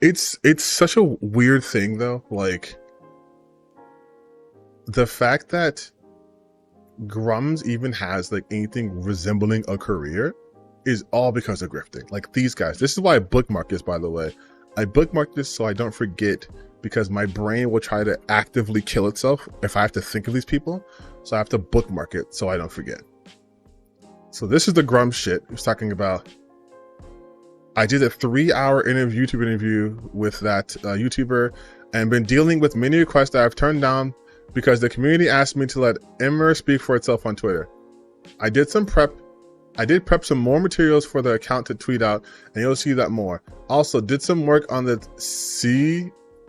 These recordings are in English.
It's such a weird thing though. Like the fact that Grums even has like anything resembling a career is all because of grifting. Like these guys. This is why I bookmark this, by the way. I bookmark this so I don't forget because my brain will try to actively kill itself if I have to think of these people. So I have to bookmark it so I don't forget. So this is the Grums shit. He's talking about. I did a 3-hour YouTube interview with that YouTuber and been dealing with many requests that I've turned down because the community asked me to let Emmer speak for itself on Twitter. I did prep some more materials for the account to tweet out, and you'll see that more. Also, did some work on the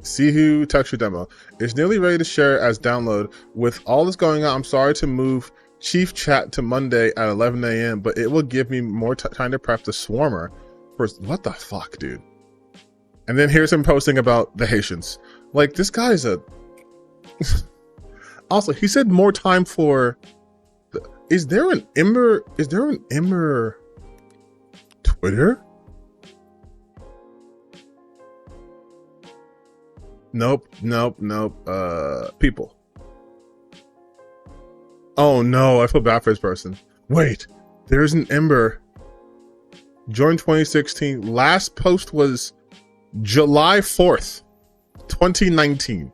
Sihu texture demo. It's nearly ready to share as download. With all this going on, I'm sorry to move Chief Chat to Monday at 11 a.m., but it will give me more time to prep the Swarmer. First, what the fuck, dude? And then here's him posting about the Haitians. Like, this guy's a... Also, he said more time for... Is there an Emmer Twitter? Nope. People. Oh no, I feel bad for this person. Wait, there's an Ember. Joined 2016. Last post was July 4th, 2019.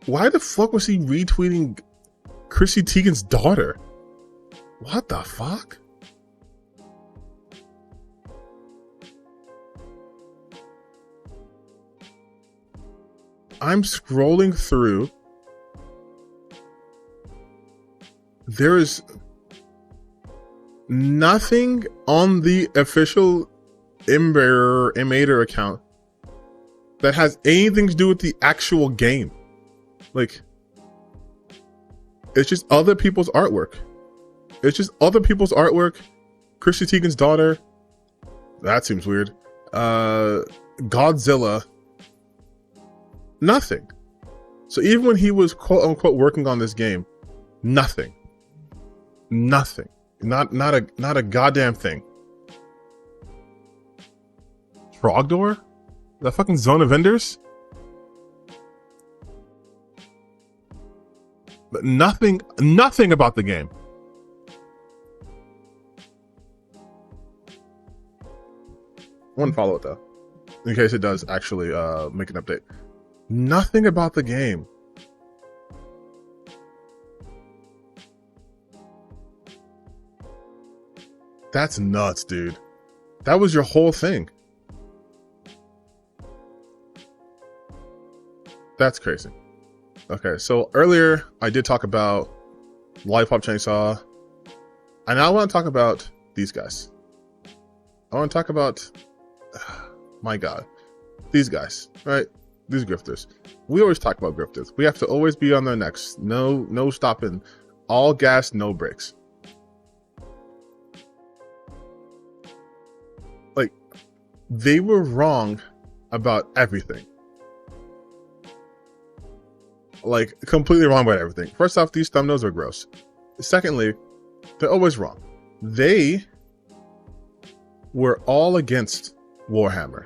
Why the fuck was he retweeting Chrissy Teigen's daughter? What the fuck? I'm scrolling through. There is nothing on the official Ember account that has anything to do with the actual game. Like, it's just other people's artwork. Chrissy Teigen's daughter. That seems weird. Godzilla. Nothing. So even when he was quote unquote working on this game, nothing. Not a goddamn thing. Trogdor? That fucking Zone of Enders? But nothing about the game. I want to follow it though, in case it does actually make an update. Nothing about the game. That's nuts, dude. That was your whole thing. That's crazy. Okay, so earlier I did talk about Lollipop Chainsaw, and now I want to talk about these guys. I want to talk about, my God, these guys, right? These grifters. We always talk about grifters. We have to always be on their necks. No stopping. All gas, no brakes. Like, they were wrong about everything. Like, completely wrong about everything. First off, these thumbnails are gross. Secondly, they're always wrong. They were all against Warhammer.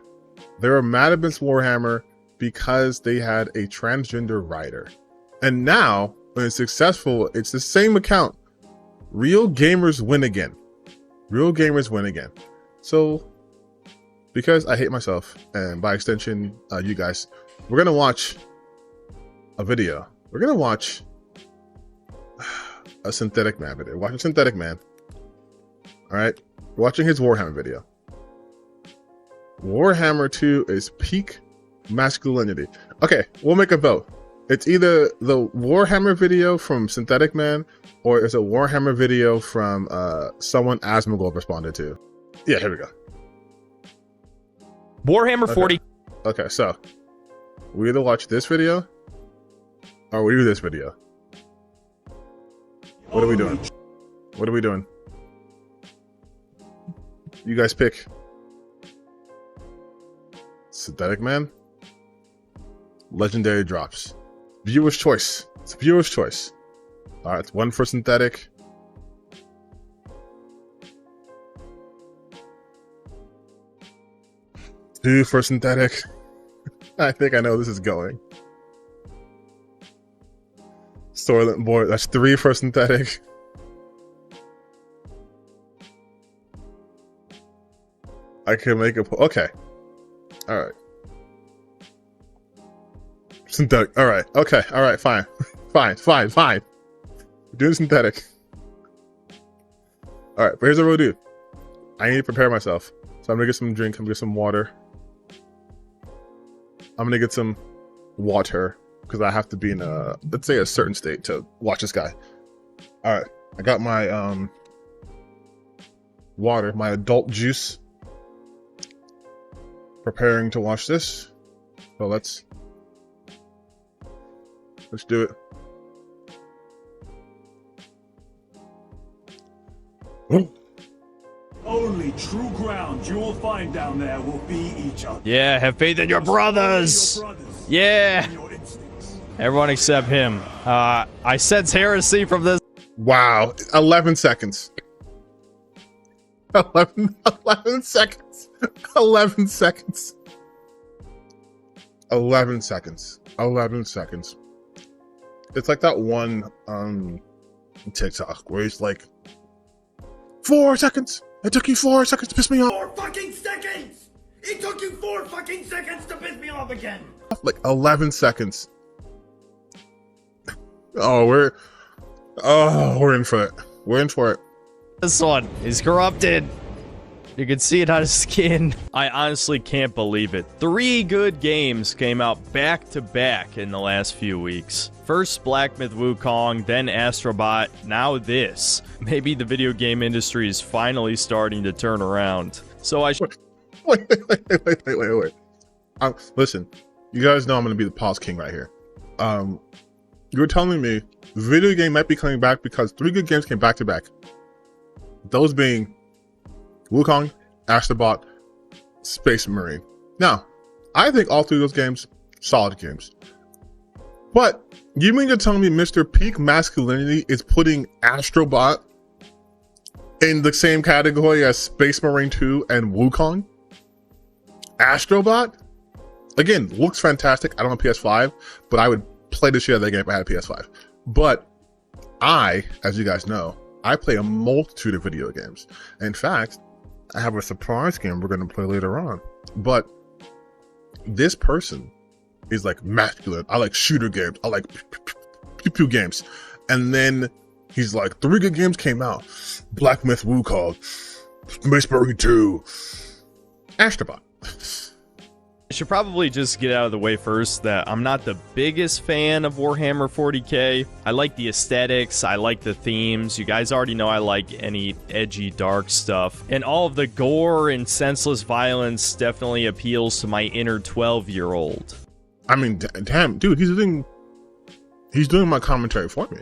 They were mad against Warhammer because they had a transgender writer. And now, when it's successful, it's the same account. Real gamers win again. Real gamers win again. So, because I hate myself, and by extension, you guys, we're going to watch a video. We're going to watch a Synthetic Man video. Watch a Synthetic Man. Alright? We're watching his Warhammer video. Warhammer 2 is peak masculinity. Okay, we'll make a vote. It's either the Warhammer video from Synthetic Man or it's a Warhammer video from someone Asmongold responded to. Yeah, here we go. Warhammer 40. Okay, so we either watch this video or we do this video. What are we doing? What are we doing? You guys pick. Synthetic Man. Legendary drops. Viewer's choice. It's viewer's choice. All right, it's 1 for synthetic. Two for synthetic. I think I know this is going. Soylent Boy, that's 3 for synthetic. I can make a okay. All right. Synthetic. All right. Okay. All right. Fine. Fine. We're doing synthetic. All right. But here's what we'll do. I need to prepare myself. So I'm gonna get some drink. I'm gonna get some water. I'm gonna get some water because I have to be in a, let's say, a certain state to watch this guy. All right. I got my water, my adult juice. Preparing to watch this. So let's do it. Only true ground you will find down there will be each other. Yeah, have faith in your brothers. Yeah. Everyone except him. I sense heresy from this. Wow. 11 seconds. 11 seconds. 11 seconds. 11 seconds. 11 seconds. It's like that one TikTok where he's like, 4 seconds. It took you 4 seconds to piss me off. 4 fucking seconds. It took you 4 fucking seconds to piss me off again. Like 11 seconds. Oh, we're in for it. We're in for it. This one is corrupted. You can see it on his skin. I honestly can't believe it. 3 good games came out back to back in the last few weeks. First Black Myth Wukong, then Astrobot, now this. Maybe the video game industry is finally starting to turn around. So I should... Wait. Listen, you guys know I'm going to be the pause king right here. You were telling me video game might be coming back because 3 good games came back to back. Those being Wukong, Astrobot, Space Marine. Now, I think all 3 of those games, solid games. But you mean to tell me Mr. Peak Masculinity is putting Astrobot in the same category as Space Marine 2 and Wukong? Astrobot? Again, looks fantastic. I don't have PS5, but I would play the shit out of that game if I had a PS5. But I, as you guys know, I play a multitude of video games. In fact, I have a surprise game we're going to play later on. But this person is like masculine. I like shooter games. I like pew games. And then he's like, 3 good games came out. Black Myth Wukong, Space Marine 2, Astrobot. I should probably just get out of the way first that I'm not the biggest fan of Warhammer 40k. I like the aesthetics, I like the themes. You guys already know I like any edgy, dark stuff. And all of the gore and senseless violence definitely appeals to my inner 12-year-old. I mean, damn, dude, he's doing my commentary for me.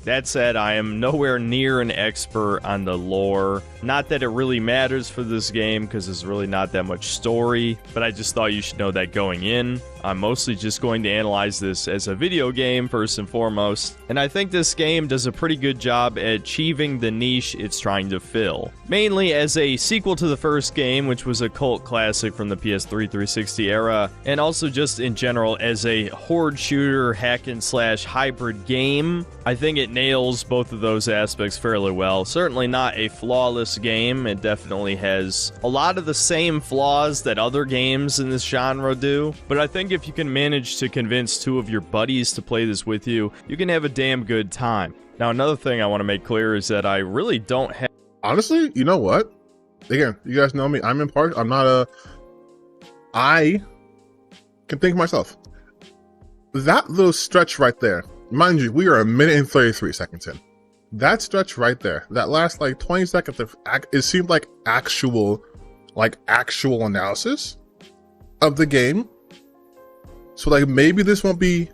That said, I am nowhere near an expert on the lore. Not that it really matters for this game, because there's really not that much story, but I just thought you should know that going in. I'm mostly just going to analyze this as a video game first and foremost, and I think this game does a pretty good job at achieving the niche it's trying to fill. Mainly as a sequel to the first game, which was a cult classic from the PS3 360 era, and also just in general as a horde shooter hack and slash hybrid game. I think it nails both of those aspects fairly well. Certainly not a flawless game. It definitely has a lot of the same flaws that other games in this genre do, but I think if you can manage to convince 2 of your buddies to play this with you, you can have a damn good time. Now, another thing I want to make clear is that I really don't have... Honestly, you know what? Again, you guys know me. I'm impartial. I'm not a... I can think myself. That little stretch right there, mind you, we are 1 minute and 33 seconds in. That stretch right there, that last like 20 seconds, it seemed like actual analysis of the game. So like maybe this won't be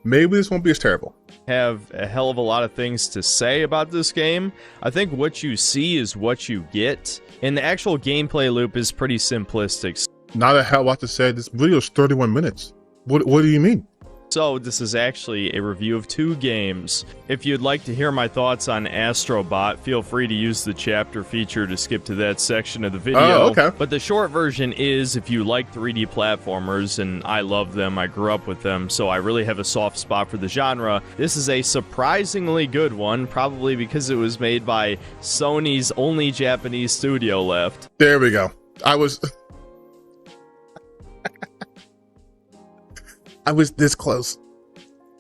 as terrible. Have a hell of a lot of things to say about this game. I think what you see is what you get, and the actual gameplay loop is pretty simplistic. Not a hell lot to say. This video is 31 minutes. What do you mean? So this is actually a review of 2 games. If you'd like to hear my thoughts on Astrobot, feel free to use the chapter feature to skip to that section of the video. Oh, okay. But the short version is, if you like 3D platformers, and I love them, I grew up with them, so I really have a soft spot for the genre, this is a surprisingly good one, probably because it was made by Sony's only Japanese studio left. There we go. I was this close.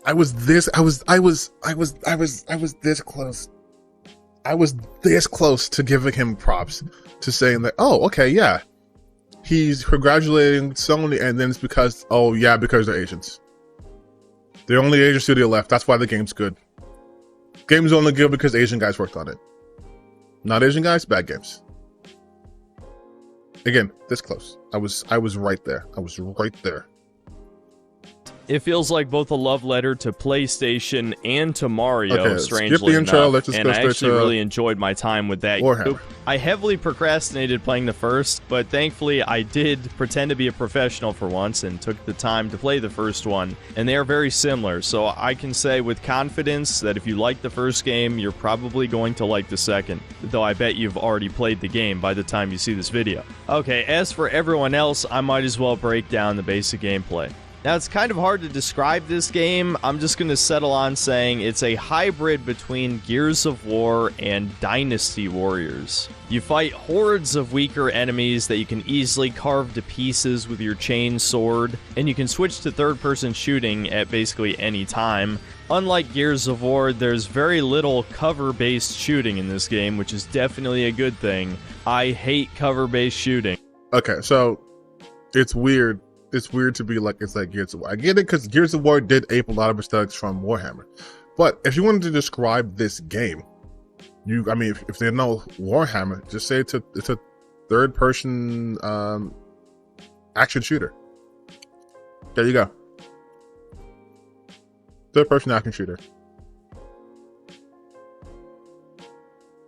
I was this close. I was this close to giving him props, to saying that, oh, okay, yeah. He's congratulating Sony, and then it's because, oh yeah, because they're Asians. They're only Asian studio left. That's why the game's good. Game's only good because Asian guys worked on it. Not Asian guys, bad games. Again, this close. I was right there. I was right there. It feels like both a love letter to PlayStation and to Mario, Okay, strangely skip the intro, enough, let's just and go I straight actually to really enjoyed my time with that. Warhammer. I heavily procrastinated playing the first, but thankfully I did pretend to be a professional for once and took the time to play the first one, and they are very similar, so I can say with confidence that if you like the first game, you're probably going to like the second, though I bet you've already played the game by the time you see this video. Okay, as for everyone else, I might as well break down the basic gameplay. Now, it's kind of hard to describe this game. I'm just going to settle on saying it's a hybrid between Gears of War and Dynasty Warriors. You fight hordes of weaker enemies that you can easily carve to pieces with your chain sword, and you can switch to third-person shooting at basically any time. Unlike Gears of War, there's very little cover-based shooting in this game, which is definitely a good thing. I hate cover-based shooting. Okay, so it's weird. It's weird to be like, it's like Gears of War. I get it, because Gears of War did ape a lot of mistakes from Warhammer. But if you wanted to describe this game, if they know Warhammer, just say it's a third-person action shooter. There you go. Third-person action shooter.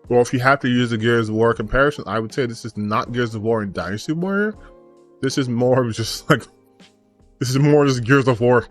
Well, if you have to use the Gears of War comparison, I would say this is not Gears of War and Dynasty Warrior. This is more of just like, this is more just Gears of War.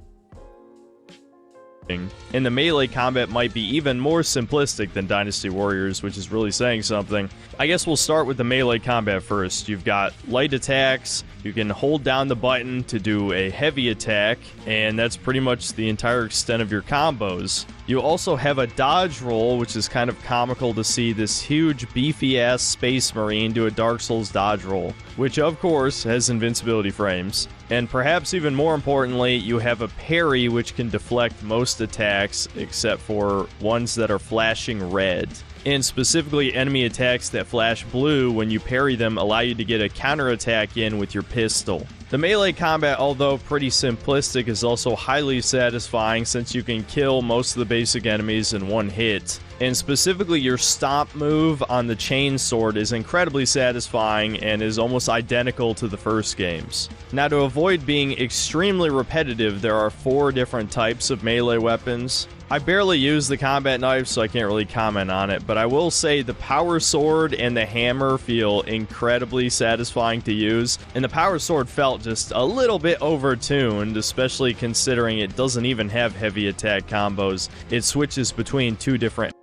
And the melee combat might be even more simplistic than Dynasty Warriors, which is really saying something. I guess we'll start with the melee combat first. You've got light attacks, you can hold down the button to do a heavy attack, and that's pretty much the entire extent of your combos. You also have a dodge roll, which is kind of comical to see this huge beefy-ass Space Marine do a Dark Souls dodge roll, which of course has invincibility frames. And perhaps even more importantly, you have a parry which can deflect most attacks except for ones that are flashing red. And specifically, enemy attacks that flash blue when you parry them allow you to get a counterattack in with your pistol. The melee combat, although pretty simplistic, is also highly satisfying since you can kill most of the basic enemies in one hit. And specifically, your stomp move on the chain sword is incredibly satisfying and is almost identical to the first games. Now, to avoid being extremely repetitive, there are 4 different types of melee weapons. I barely use the combat knife, so I can't really comment on it, but I will say the power sword and the hammer feel incredibly satisfying to use, and the power sword felt just a little bit overtuned, especially considering it doesn't even have heavy attack combos. It switches between 2 different...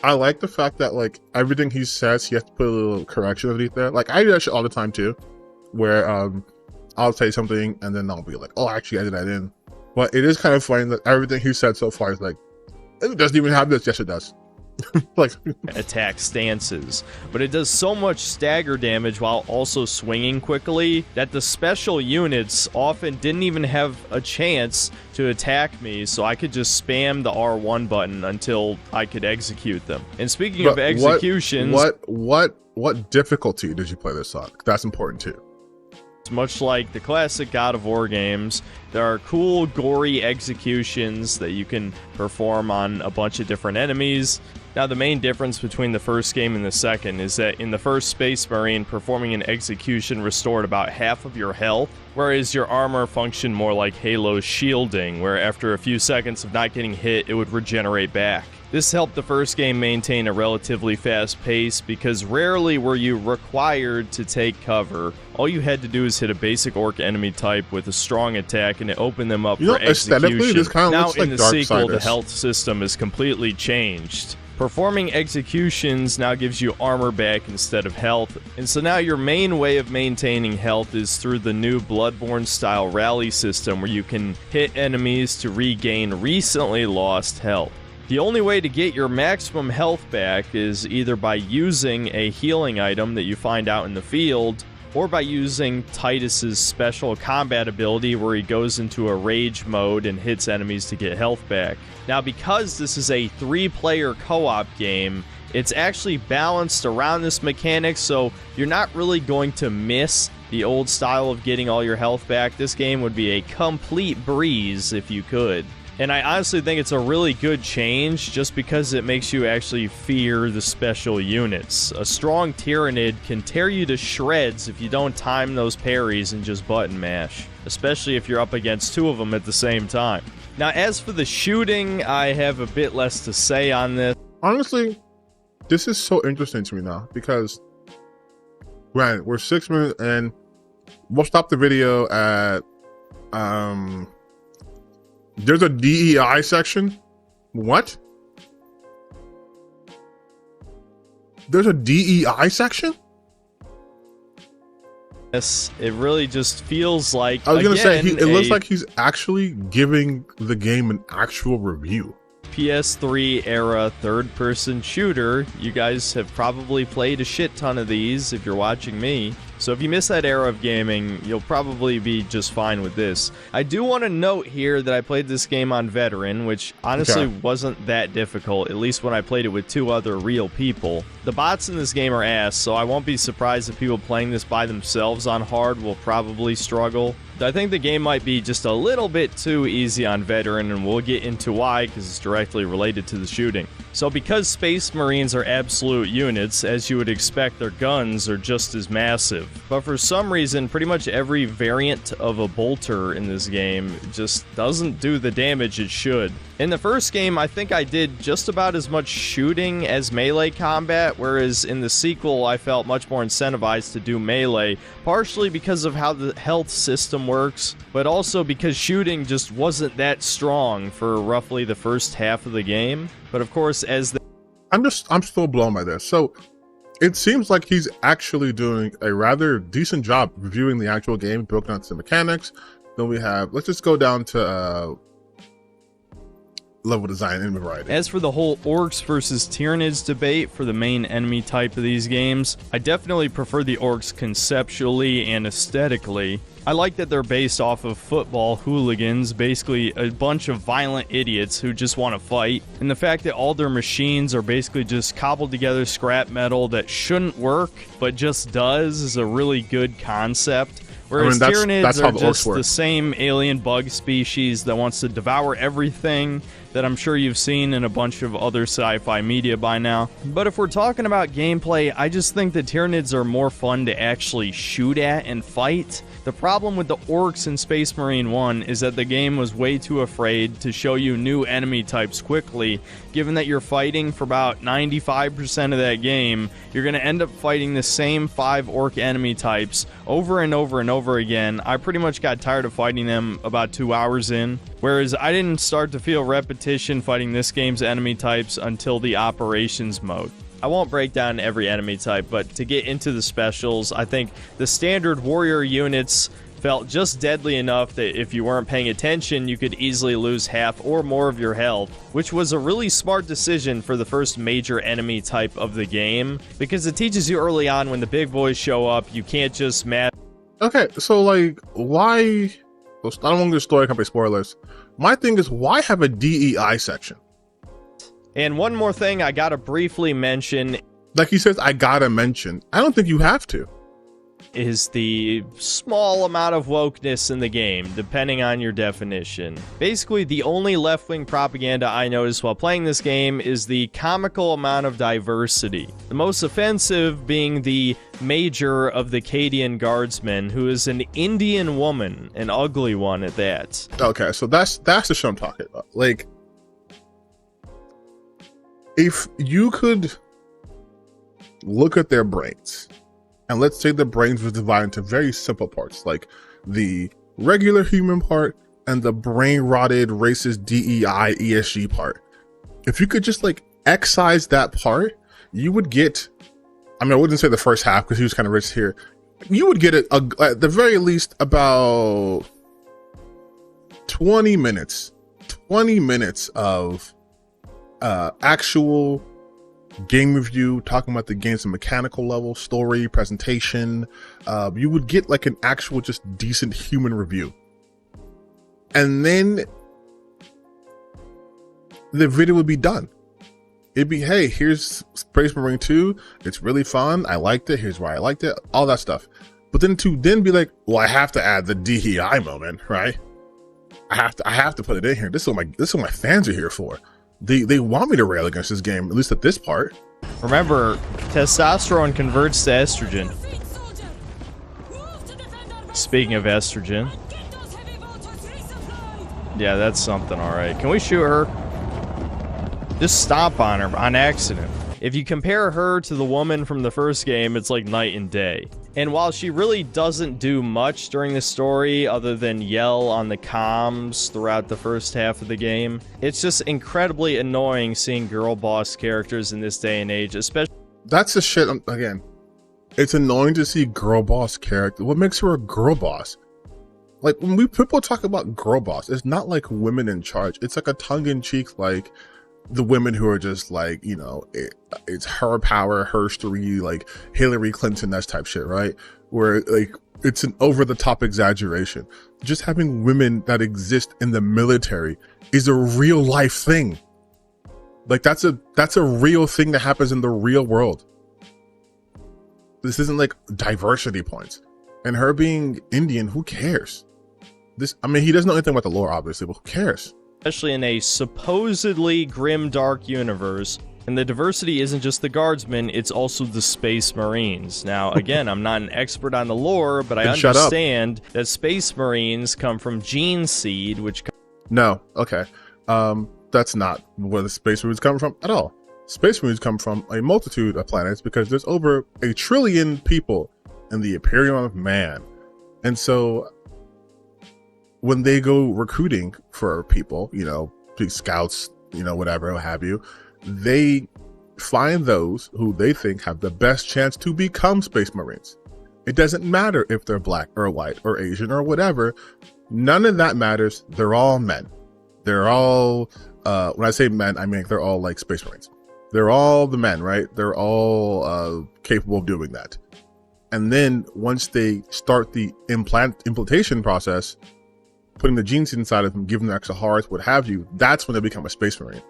I like the fact that, like, everything he says, he has to put a little correction underneath there. Like, I do that shit all the time, too, where I'll say something, and then I'll be like, oh, actually, I did that in. But it is kind of funny that everything he said so far is like, it doesn't even have this. Yes, it does. Like attack stances, but it does so much stagger damage while also swinging quickly that the special units often didn't even have a chance to attack me, so I could just spam the R1 button until I could execute them. And speaking of executions, what difficulty did you play this on? That's important too. Much like the classic God of War games, there are cool, gory executions that you can perform on a bunch of different enemies. Now, the main difference between the first game and the second is that in the first Space Marine, performing an execution restored about half of your health, whereas your armor functioned more like Halo's shielding, where after a few seconds of not getting hit, it would regenerate back. This helped the first game maintain a relatively fast pace because rarely were you required to take cover. All you had to do is hit a basic orc enemy type with a strong attack and it opened them up for execution. This kind of now looks like in the sequel, the Darksiders. health system is completely changed. Performing executions now gives you armor back instead of health, and so now your main way of maintaining health is through the new Bloodborne-style rally system where you can hit enemies to regain recently lost health. The only way to get your maximum health back is either by using a healing item that you find out in the field, or by using Titus's special combat ability where he goes into a rage mode and hits enemies to get health back. Now, because this is a 3-player co-op game, it's actually balanced around this mechanic, so you're not really going to miss the old style of getting all your health back. This game would be a complete breeze if you could. And I honestly think it's a really good change just because it makes you actually fear the special units. A strong Tyrannid can tear you to shreds if you don't time those parries and just button mash, especially if you're up against 2 of them at the same time. Now, as for the shooting, I have a bit less to say on this. Honestly, this is so interesting to me now because, granted, we're 6 minutes and we'll stop the video at, there's a DEI section? What? There's a DEI section? Yes, it really just feels like, I was going to say, again, it looks like he's actually giving the game an actual review. PS3 era third-person shooter. You guys have probably played a shit ton of these if you're watching me. So if you miss that era of gaming, you'll probably be just fine with this. I do want to note here that I played this game on Veteran, which honestly wasn't that difficult, at least when I played it with 2 other real people. The bots in this game are ass, so I won't be surprised if people playing this by themselves on hard will probably struggle. I think the game might be just a little bit too easy on Veteran, and we'll get into why, because it's directly related to the shooting. So because Space Marines are absolute units, as you would expect, their guns are just as massive. But for some reason, pretty much every variant of a bolter in this game just doesn't do the damage it should. In the first game, I think I did just about as much shooting as melee combat, whereas in the sequel, I felt much more incentivized to do melee, partially because of how the health system works, but also because shooting just wasn't that strong for roughly the first half of the game. But of course, as the I'm still blown by this. So it seems like he's actually doing a rather decent job reviewing the actual game, broken out some mechanics. Then we have, let's just go down to level design and variety. As for the whole orcs versus Tyranids debate for the main enemy type of these games, I definitely prefer the orcs conceptually and aesthetically. I like that they're based off of football hooligans, basically a bunch of violent idiots who just want to fight, and the fact that all their machines are basically just cobbled together scrap metal that shouldn't work, but just does, is a really good concept. Whereas Tyranids are just the same alien bug species that wants to devour everything that I'm sure you've seen in a bunch of other sci-fi media by now. But if we're talking about gameplay, I just think the Tyranids are more fun to actually shoot at and fight. The problem with the orcs in Space Marine 1 is that the game was way too afraid to show you new enemy types quickly. Given that you're fighting for about 95% of that game, you're going to end up fighting the same 5 orc enemy types over and over and over again. I pretty much got tired of fighting them about 2 hours in. Whereas I didn't start to feel repetition fighting this game's enemy types until the operations mode. I won't break down every enemy type, but to get into the specials, I think the standard warrior units felt just deadly enough that if you weren't paying attention, you could easily lose half or more of your health, which was a really smart decision for the first major enemy type of the game, because it teaches you early on when the big boys show up, you can't just match. Okay, so like, why? I don't want to do story company spoilers. My thing is, why have a DEI section? And one more thing I gotta briefly mention. Like he says, I gotta mention. I don't think you have to. Is the small amount of wokeness in the game, depending on your definition. Basically, the only left-wing propaganda I noticed while playing this game is the comical amount of diversity. The most offensive being the major of the Cadian guardsmen, who is an Indian woman, an ugly one at that. Okay, so that's the show I'm talking about. Like, if you could look at their brains, and let's say the brains was divided into very simple parts, like the regular human part and the brain rotted racist DEI ESG part. If you could just like excise that part, you would get, I mean, I wouldn't say the first half because he was kind of rich here. You would get at the very least about 20 minutes of actual game review, talking about the game's mechanical level, story, presentation. You would get like an actual just decent human review. And then the video would be done. It'd be, hey, here's Space Marine 2. It's really fun. I liked it. Here's why I liked it. All that stuff. But then to then be like, well, I have to add the DEI moment, right? I have to put it in here. This is what my fans are here for. They want me to rail against this game, at least at this part. Remember, testosterone converts to estrogen. Speaking of estrogen. Yeah, that's something, alright. Can we shoot her? Just stomp on her on accident. If you compare her to the woman from the first game, it's like night and day. And while she really doesn't do much during the story other than yell on the comms throughout the first half of the game, it's just incredibly annoying seeing girl boss characters in this day and age, especially... That's the shit, again. It's annoying to see girl boss character. What makes her a girl boss? Like, when people talk about girl boss, it's not like women in charge. It's like a tongue-in-cheek, like, the women who are just like, you know, it's her power, her story, like Hillary Clinton, that type shit, right? Where like it's an over-the-top exaggeration. Just having women that exist in the military is a real life thing. Like that's a real thing that happens in the real world. This isn't like diversity points. And her being Indian, who cares? I mean, he doesn't know anything about the lore, obviously, but who cares? Especially in a supposedly grim, dark universe. And the diversity isn't just the guardsmen, it's also the Space Marines. Now, again, I'm not an expert on the lore, but I understand that Space Marines come from Gene Seed, which... No, okay. That's not where the Space Marines come from at all. Space Marines come from a multitude of planets because there's over 1 trillion people in the Imperium of Man. And so... when they go recruiting for people, you know, scouts, you know, whatever, what have you, they find those who they think have the best chance to become Space Marines. It doesn't matter if they're black or white or Asian or whatever. None of that matters. They're all men. They're all, when I say men, I mean they're all like Space Marines. They're all the men, right? They're all capable of doing that. And then once they start the implantation process, putting the genes inside of them, giving them extra hearts, what have you, that's when they become a Space Marine.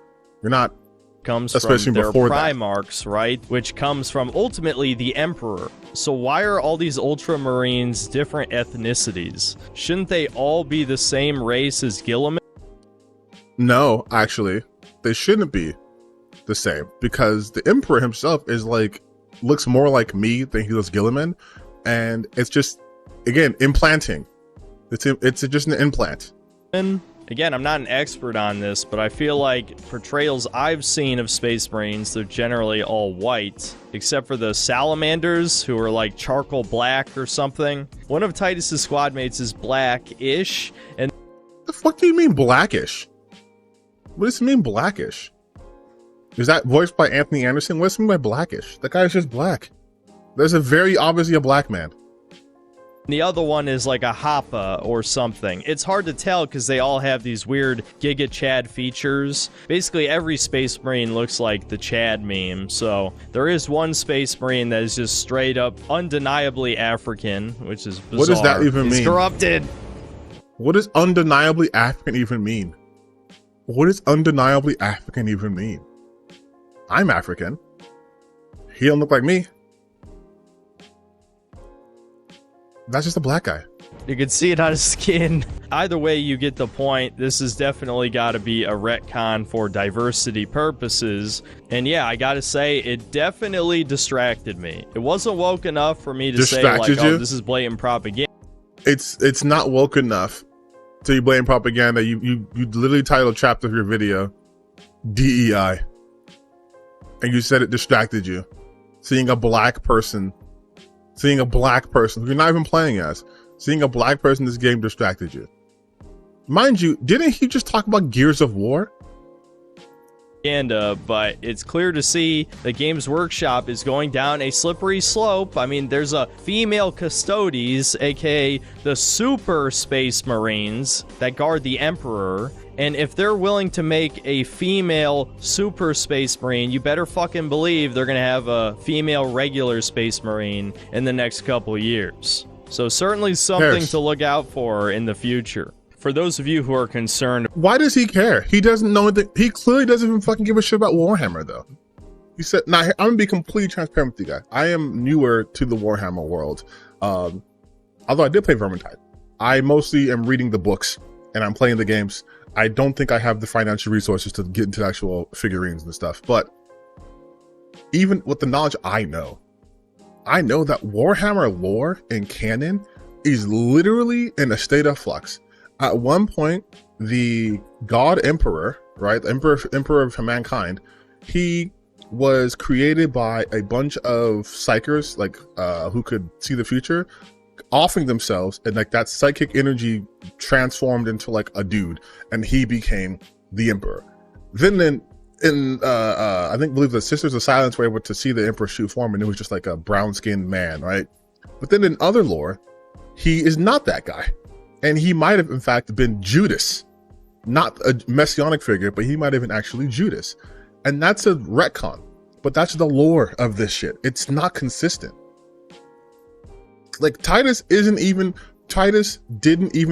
You're not comes from their Primarchs, right? Which comes from ultimately the Emperor. So why are all these Ultramarines different ethnicities? Shouldn't they all be the same race as Gilliman? No, actually, they shouldn't be the same because the Emperor himself is like, looks more like me than he does Gilliman, and it's just, again, implanting. It's just an implant. And again, I'm not an expert on this, but I feel like portrayals I've seen of Space Marines, they're generally all white, except for the Salamanders, who are like charcoal black or something. One of Titus's squad mates is black-ish, and... The fuck do you mean blackish? What does it mean blackish? Is that voiced by Anthony Anderson? What does it mean by blackish? That guy's just black. There's a very obviously a black man. The other one is like a Happa or something. It's hard to tell because they all have these weird Giga Chad features. Basically, every Space Marine looks like the Chad meme. So there is one Space Marine that is just straight up undeniably African, which is bizarre. What does that even mean? He's corrupted. What does undeniably African even mean? What does undeniably African even mean? I'm African. He don't look like me. That's just a black guy. You can see it on his skin. Either way, you get the point. This has definitely got to be a retcon for diversity purposes. And yeah, I gotta say, it definitely distracted me. It wasn't woke enough for me to say, like, oh, this is blatant propaganda. It's not woke enough to be blatant propaganda. You literally titled a chapter of your video, DEI. and you said it distracted you. Seeing a black person who you're not even playing as, seeing a black person in this game distracted you. Mind you, didn't he just talk about Gears of War? But it's clear to see the Games Workshop is going down a slippery slope. I mean, there's a female custodes, aka the Super Space Marines, that guard the Emperor. And if they're willing to make a female Super Space Marine, you better fucking believe they're gonna have a female regular Space Marine in the next couple years. So certainly something to look out for in the future. For those of you who are concerned, why does he care? He doesn't know that. He clearly doesn't even fucking give a shit about Warhammer, though. He said, "Now, I'm gonna be completely transparent with you guys. I am newer to the Warhammer world. Although I did play Vermintide, I mostly am reading the books and I'm playing the games. I don't think I have the financial resources to get into actual figurines and stuff. But even with the knowledge I know that Warhammer lore and canon is literally in a state of flux." At one point, the God Emperor, right, the Emperor of mankind, he was created by a bunch of psychers, like who could see the future, offing themselves, and like that psychic energy transformed into like a dude, and he became the Emperor. Then I believe the Sisters of Silence were able to see the Emperor shoot form, and it was just like a brown-skinned man, right? But then in other lore, he is not that guy. And he might have, in fact, been Judas. Not a messianic figure, but he might have been actually Judas. And that's a retcon. But that's the lore of this shit. It's not consistent. Like, Titus didn't even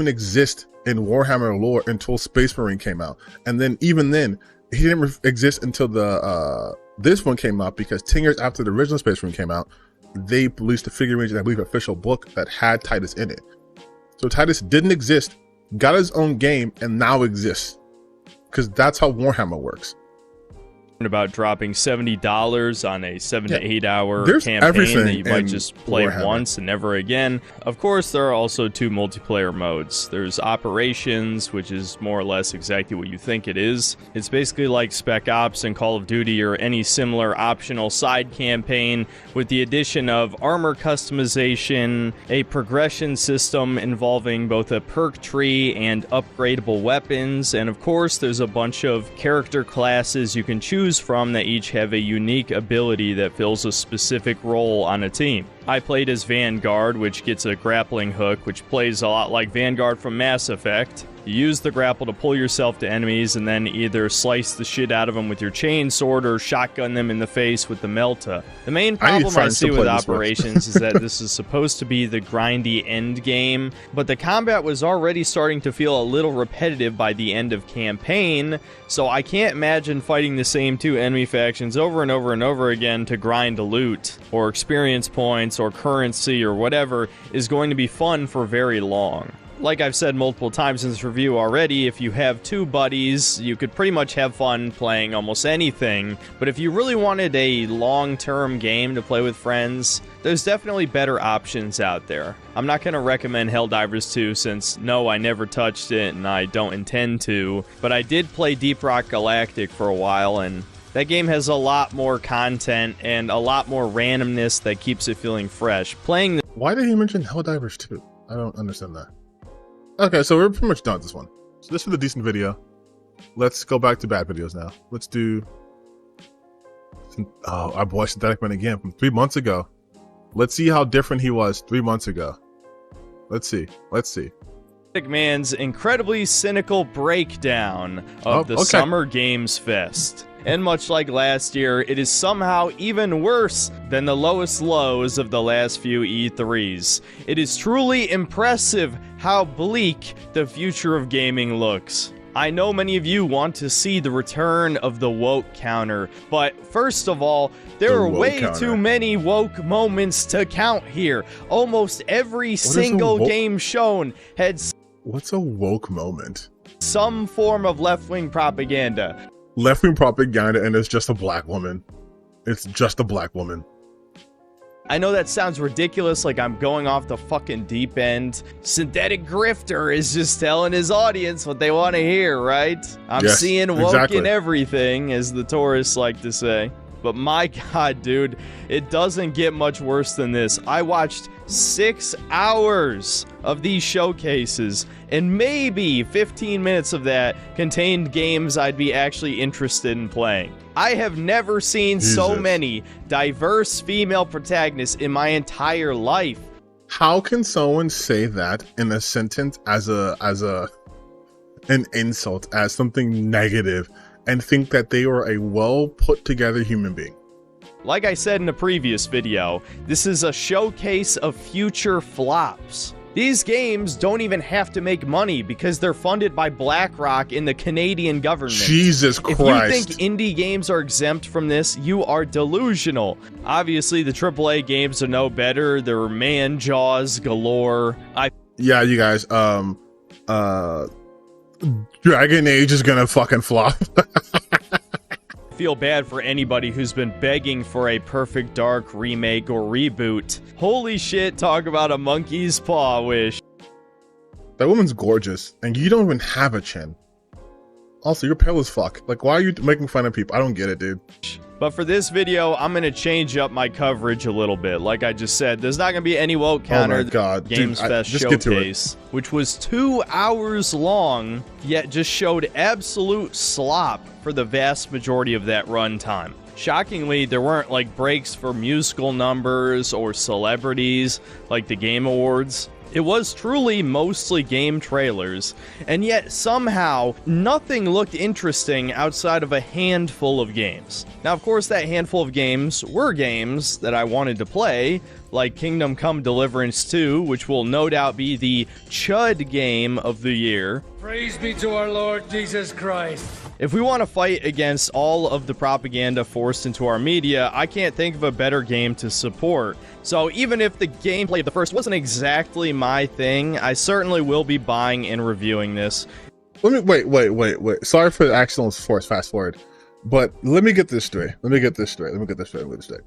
exist in Warhammer lore until Space Marine came out. And then, even then, he didn't exist until this one came out, because 10 years after the original Space Marine came out, they released a figurine, I believe, official book that had Titus in it. So Titus didn't exist, got his own game, and now exists. Because that's how Warhammer works. About dropping $70 on a 7 to 8 hour campaign that you might just play once and never again. Of course, there are also 2 multiplayer modes. There's Operations, which is more or less exactly what you think it is. It's basically like Spec Ops and Call of Duty or any similar optional side campaign, with the addition of armor customization, a progression system involving both a perk tree and upgradable weapons, and of course there's a bunch of character classes you can choose from that each have a unique ability that fills a specific role on a team. I played as Vanguard, which gets a grappling hook, which plays a lot like Vanguard from Mass Effect. You use the grapple to pull yourself to enemies and then either slice the shit out of them with your chain sword or shotgun them in the face with the Melta. The main problem I see with Operations is that this is supposed to be the grindy end game, but the combat was already starting to feel a little repetitive by the end of campaign, so I can't imagine fighting the same 2 enemy factions over and over and over again to grind loot or experience points or currency or whatever is going to be fun for very long. Like I've said multiple times in this review already, if you have 2 buddies, you could pretty much have fun playing almost anything, but if you really wanted a long-term game to play with friends, there's definitely better options out there. I'm not going to recommend Helldivers 2 since, no, I never touched it and I don't intend to, but I did play Deep Rock Galactic for a while, and that game has a lot more content and a lot more randomness that keeps it feeling fresh. Why did he mention Helldivers 2? I don't understand that. Okay, so we're pretty much done with this one. So this was a decent video. Let's go back to bad videos now. Let's do... Oh, our boy Synthetic Man again from 3 months ago. Let's see how different he was 3 months ago. Let's see. Synthetic Man's incredibly cynical breakdown of the Summer Games Fest. And much like last year, it is somehow even worse than the lowest lows of the last few E3s. It is truly impressive how bleak the future of gaming looks. I know many of you want to see the return of the woke counter, but first of all, there are way too many woke moments to count here. Almost every single game shown had... What's a woke moment? Some form of left-wing propaganda. Left-wing propaganda, and it's just a black woman. It's just a black woman. I know that sounds ridiculous, like I'm going off the fucking deep end. Synthetic Grifter is just telling his audience what they want to hear, right? I'm seeing woke in everything, as the tourists like to say. But my god, dude, it doesn't get much worse than this. I watched 6 hours of these showcases, and maybe 15 minutes of that contained games I'd be actually interested in playing. I have never seen so many diverse female protagonists in my entire life. How can someone say that in a sentence as an insult, as something negative, and think that they are a well put together human being? Like I said in a previous video, this is a showcase of future flops. These games don't even have to make money because they're funded by BlackRock and the Canadian government. Jesus Christ. If you think indie games are exempt from this, you are delusional. Obviously, the AAA games are no better. They're man jaws galore. Yeah, you guys, Dragon Age is gonna fucking flop. Feel bad for anybody who's been begging for a Perfect Dark remake or reboot. Holy shit, talk about a monkey's paw wish. That woman's gorgeous, and you don't even have a chin. Also, you're pale as fuck. Like, why are you making fun of people? I don't get it, dude. But for this video, I'm going to change up my coverage a little bit. Like I just said, there's not going to be any woke counter. Oh my god, Games dude, Fest showcase, which was 2 hours long, yet just showed absolute slop for the vast majority of that runtime. Shockingly, there weren't like breaks for musical numbers or celebrities like the Game Awards. It was truly mostly game trailers, and yet somehow nothing looked interesting outside of a handful of games. Now, of course, that handful of games were games that I wanted to play, like Kingdom Come Deliverance 2, which will no doubt be the chud game of the year. Praise be to our Lord Jesus Christ. If we want to fight against all of the propaganda forced into our media, I can't think of a better game to support. So even if the gameplay of the first wasn't exactly my thing, I certainly will be buying and reviewing this. Let me wait. Sorry for the accidental fast forward, but let me get this straight. The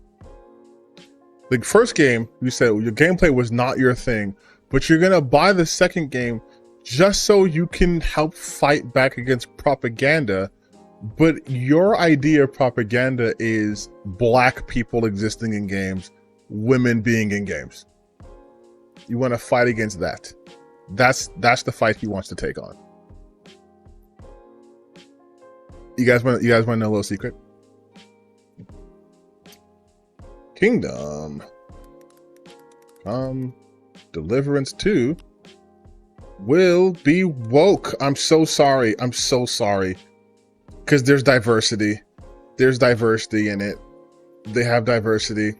first game, you said your gameplay was not your thing, but you're gonna buy the second game just so you can help fight back against propaganda. But your idea of propaganda is black people existing in games, women being in games. You want to fight against that. That's the fight he wants to take on. You guys want to know a little secret? Kingdom Come Deliverance 2 will be woke. I'm so sorry. Because there's diversity. There's diversity in it. They have diversity.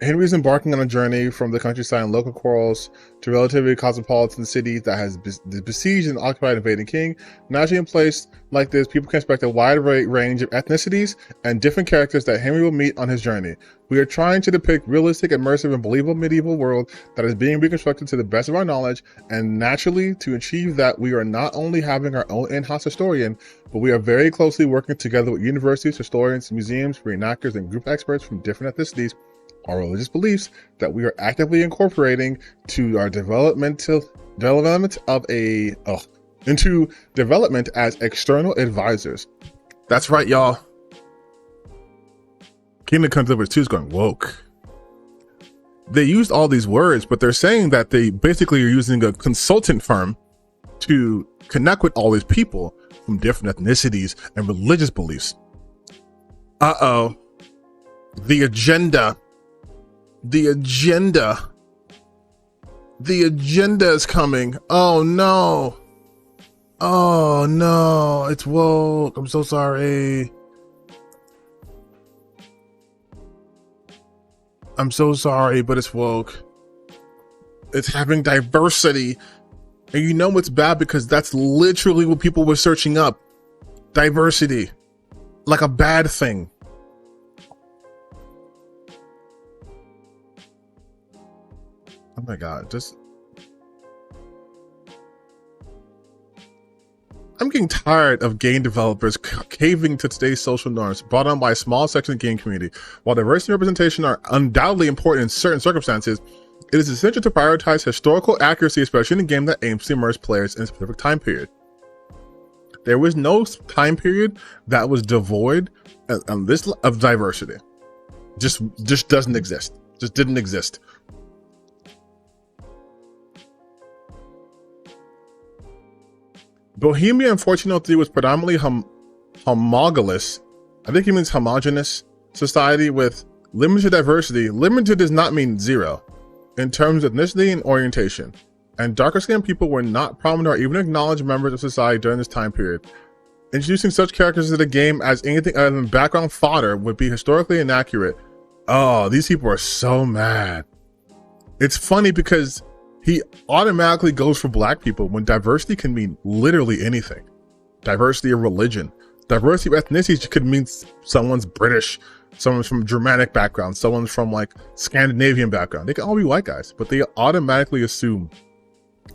Henry's embarking on a journey from the countryside and local quarrels to relatively cosmopolitan city that has besieged and occupied invading king. Naturally, in place like this, people can expect a wide range of ethnicities and different characters that Henry will meet on his journey. We are trying to depict realistic, immersive, and believable medieval world that is being reconstructed to the best of our knowledge, and naturally, to achieve that, we are not only having our own in-house historian, but we are very closely working together with universities, historians, museums, reenactors, and group experts from different ethnicities or religious beliefs that we are actively incorporating to our development as external advisors. That's right, y'all. Kingdom Come Deliverance 2 is going woke. They used all these words, but they're saying that they basically are using a consultant firm to connect with all these people from different ethnicities and religious beliefs. Uh-oh. The agenda is coming. Oh no, it's woke. I'm so sorry. But it's woke. It's having diversity, and you know it's bad because that's literally what people were searching up. Diversity, like a bad thing. Oh my god, I'm getting tired of game developers caving to today's social norms brought on by a small section of the game community. While diversity and representation are undoubtedly important in certain circumstances, it is essential to prioritize historical accuracy, especially in a game that aims to immerse players in a specific time period. There was no time period that was devoid of diversity. Just doesn't exist. Just didn't exist. Bohemia in 1403 was predominantly homogeneous. I think he means homogeneous society with limited diversity. Limited does not mean zero in terms of ethnicity and orientation. And darker skinned people were not prominent or even acknowledged members of society during this time period. Introducing such characters to the game as anything other than background fodder would be historically inaccurate. Oh, these people are so mad. It's funny because he automatically goes for black people when diversity can mean literally anything. Diversity of religion, diversity of ethnicity could mean someone's British, someone's from Germanic background, someone's from like Scandinavian background. They can all be white guys, but they automatically assume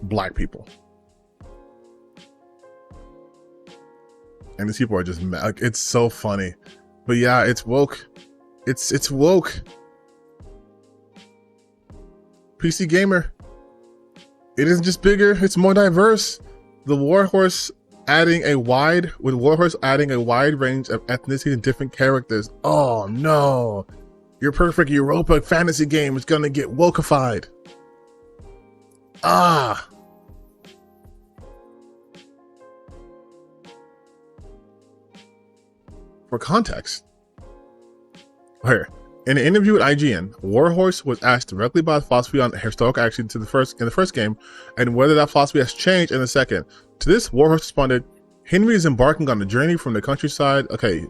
black people. And these people are just mad. Like, it's so funny. But yeah, it's woke. It's woke. PC Gamer. It isn't just bigger, it's more diverse. The Warhorse adding a wide range of ethnicity and different characters. Oh no. Your perfect Europa fantasy game is gonna get wokeified. Ah. For context. Here. In an interview with IGN, Warhorse was asked directly about philosophy on historical action in the first game, and whether that philosophy has changed in the second. To this, Warhorse responded, "Henry is embarking on a journey from the countryside." Okay,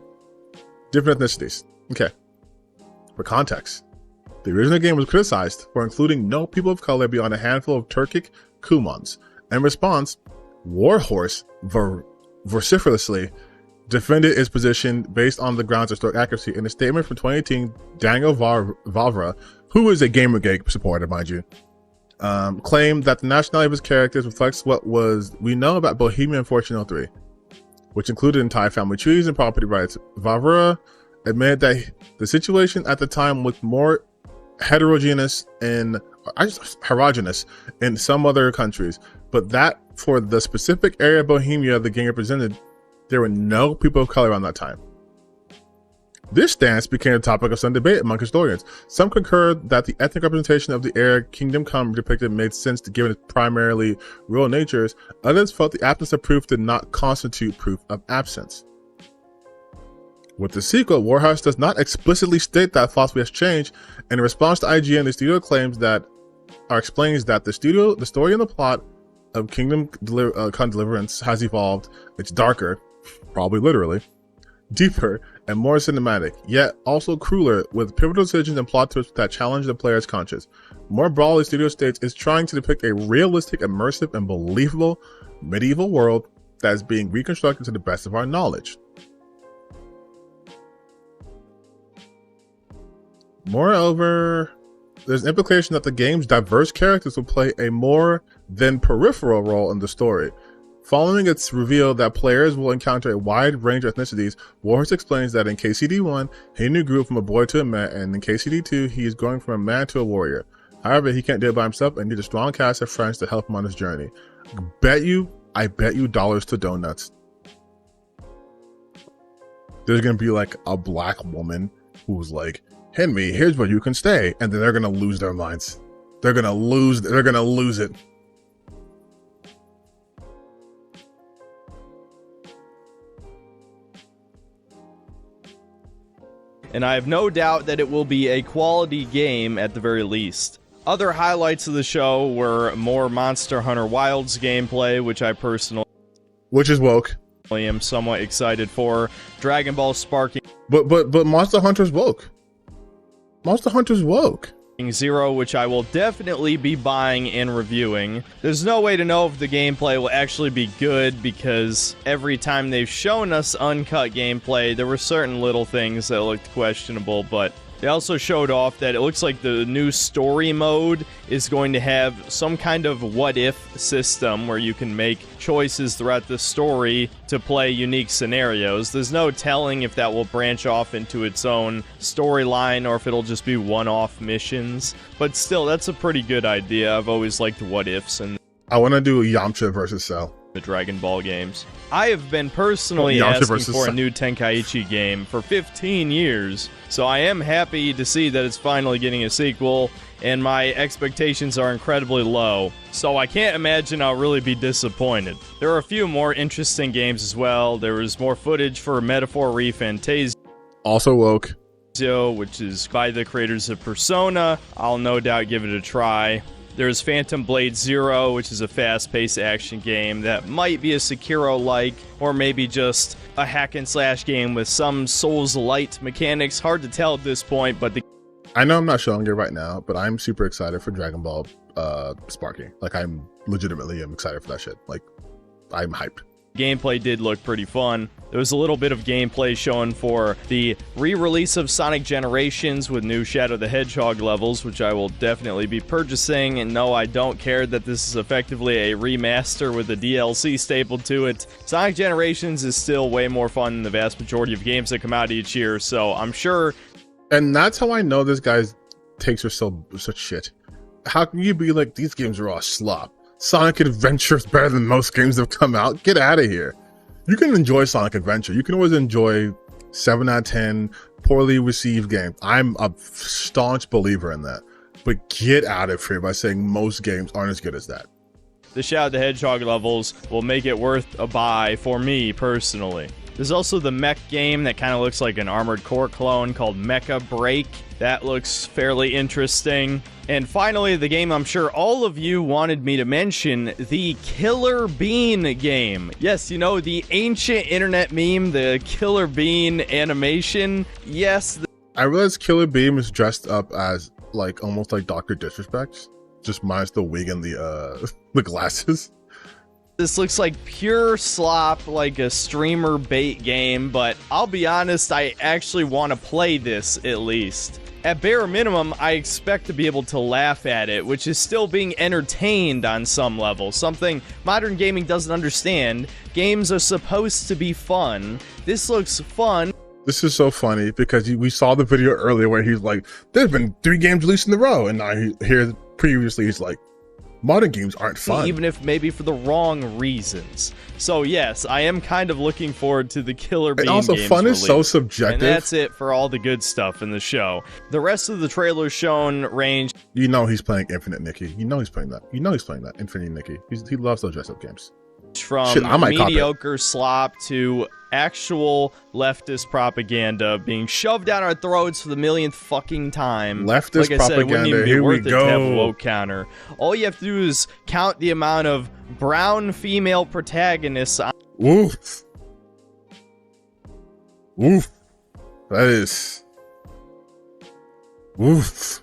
different ethnicities. Okay, for context, the original game was criticized for including no people of color beyond a handful of Turkic Kumans. In response, Warhorse vociferously defended its position based on the grounds of historic accuracy. In a statement from 2018, Daniel Vavra, who is a Gamergate supporter, mind you, claimed that the nationality of his characters reflects what we know about Bohemia in 1403, which included entire family trees and property rights. Vavra admitted that the situation at the time was more heterogeneous in some other countries, but that for the specific area of Bohemia the game represented, there were no people of color around that time. This stance became a topic of some debate among historians. Some concurred that the ethnic representation of the era Kingdom Come depicted made sense given its primarily rural natures. Others felt the absence of proof did not constitute proof of absence. With the sequel, Warhorse does not explicitly state that philosophy has changed. In response to IGN, the studio explains that the story and the plot of Kingdom Come Deliverance has evolved. It's darker, probably literally, deeper, and more cinematic, yet also crueler, with pivotal decisions and plot twists that challenge the player's conscience. More broadly, studio states is trying to depict a realistic, immersive, and believable medieval world that is being reconstructed to the best of our knowledge. Moreover, there's an implication that the game's diverse characters will play a more than peripheral role in the story. Following its reveal that players will encounter a wide range of ethnicities, Warhorse explains that in KCD1, Henry grew from a boy to a man, and in KCD2, he is going from a man to a warrior. However, he can't do it by himself and needs a strong cast of friends to help him on his journey. I bet you dollars to donuts. There's gonna be like a black woman who's like, "Henry, here's where you can stay," and then they're gonna lose their minds. They're gonna lose it. And I have no doubt that it will be a quality game at the very least. Other highlights of the show were more Monster Hunter Wilds gameplay, which I personally is woke. am somewhat excited for. Dragon Ball Sparking But Monster Hunter's woke. Monster Hunter's woke. Zero, which I will definitely be buying and reviewing. There's no way to know if the gameplay will actually be good because every time they've shown us uncut gameplay, there were certain little things that looked questionable, but they also showed off that it looks like the new story mode is going to have some kind of what-if system where you can make choices throughout the story to play unique scenarios. There's no telling if that will branch off into its own storyline or if it'll just be one-off missions. But still, that's a pretty good idea. I've always liked what-ifs. And I want to do Yamcha versus Cell. the Dragon Ball games. I have been personally Yamcha asking versus for a new Tenkaichi game for 15 years, so I am happy to see that it's finally getting a sequel, and my expectations are incredibly low, so I can't imagine I'll really be disappointed. There are a few more interesting games as well. There was more footage for Metaphor ReFantazio, Also woke. which is by the creators of Persona. I'll no doubt give it a try. There's Phantom Blade Zero, which is a fast-paced action game that might be a Sekiro-like, or maybe just a hack-and-slash game with some Souls-light mechanics. Hard to tell at this point, but I know I'm not showing you right now, but I'm super excited for Dragon Ball Sparking. Like, I'm legitimately excited for that shit. Like, I'm hyped. gameplay did look pretty fun. There was a little bit of gameplay shown for the re-release of Sonic Generations with new Shadow the Hedgehog levels, which I will definitely be purchasing. And no, I don't care that this is effectively a remaster with a DLC stapled to it. Sonic Generations is still way more fun than the vast majority of games that come out each year, so I'm sure. And that's how I know this guy's takes are such shit. How can you be like, these games are all slop? Sonic Adventure is better than most games that have come out. Get out of here. You can enjoy Sonic Adventure. You can always enjoy 7 out of 10 poorly received games. I'm a staunch believer in that. But get out of here by saying most games aren't as good as that. The Shadow the Hedgehog levels will make it worth a buy for me personally. There's also the mech game that kind of looks like an Armored Core clone called Mecha Break. That looks fairly interesting. And finally, the game I'm sure all of you wanted me to mention, the Killer Bean game. Yes, you know, the ancient internet meme, the Killer Bean animation. Yes. I realize Killer Bean is dressed up as like almost like Dr. Disrespect, just minus the wig and the glasses. This looks like pure slop, like a streamer bait game, but I'll be honest, I actually want to play this at least. At bare minimum, I expect to be able to laugh at it, which is still being entertained on some level, something modern gaming doesn't understand. Games are supposed to be fun. This looks fun. This is so funny because we saw the video earlier where he's like, there's been 3 games released in a row, and now here previously he's like, modern games aren't fun. Even if maybe for the wrong reasons. So yes, I am kind of looking forward to the Killer Bean and also games fun release. is so subjective. And that's it for all the good stuff in the show. The rest of the trailers shown range. You know he's playing Infinite Nikki. You know he's playing that. You know he's playing that Infinite Nikki. He loves those dress-up games. From Shit, I might cop it. mediocre slop to actual leftist propaganda being shoved down our throats for the millionth fucking time. Leftist like I said, it wouldn't even propaganda, be here we worth it to have a go. woke counter. All you have to do is count the amount of brown female protagonists on Woof. Woof. That is. Woof.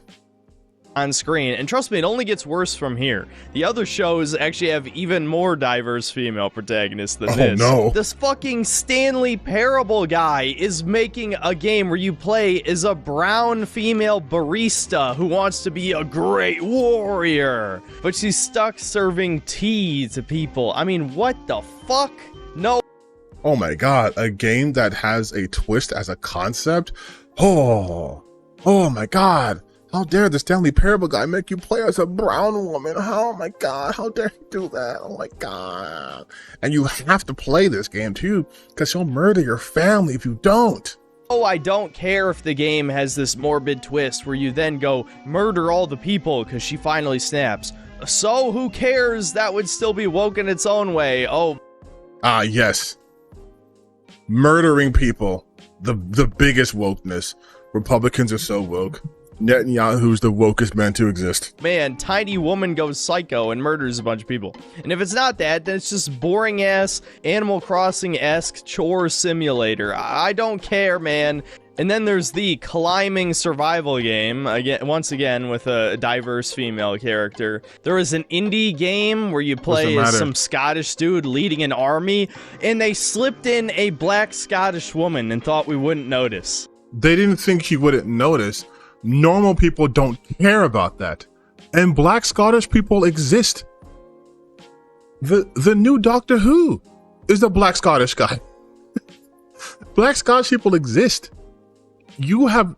screen, and trust me, it only gets worse from here. The other shows actually have even more diverse female protagonists than this. No. This fucking Stanley Parable guy is making a game where you play as a brown female barista who wants to be a great warrior, but she's stuck serving tea to people. I mean, what the fuck? No. Oh my god, a game that has a twist as a concept? Oh my god. How dare the Stanley Parable guy make you play as a brown woman? Oh my god, how dare he do that? Oh my god. And you have to play this game too, because she'll murder your family if you don't. Oh, I don't care if the game has this morbid twist where you then go murder all the people because she finally snaps. So who cares? That would still be woke in its own way. Oh. Ah, yes. Murdering people. The biggest wokeness. Republicans are so woke. Netanyahu's the wokest man to exist. Man, tiny woman goes psycho and murders a bunch of people. And if it's not that, then it's just boring-ass, Animal Crossing-esque chore simulator. I don't care, man. And then there's the climbing survival game, once again with a diverse female character. There was an indie game where you play as some Scottish dude leading an army, and they slipped in a black Scottish woman and thought we wouldn't notice. They didn't think you wouldn't notice. Normal people don't care about that. And black Scottish people exist. The new Doctor Who is the black Scottish guy. Black Scottish people exist. You have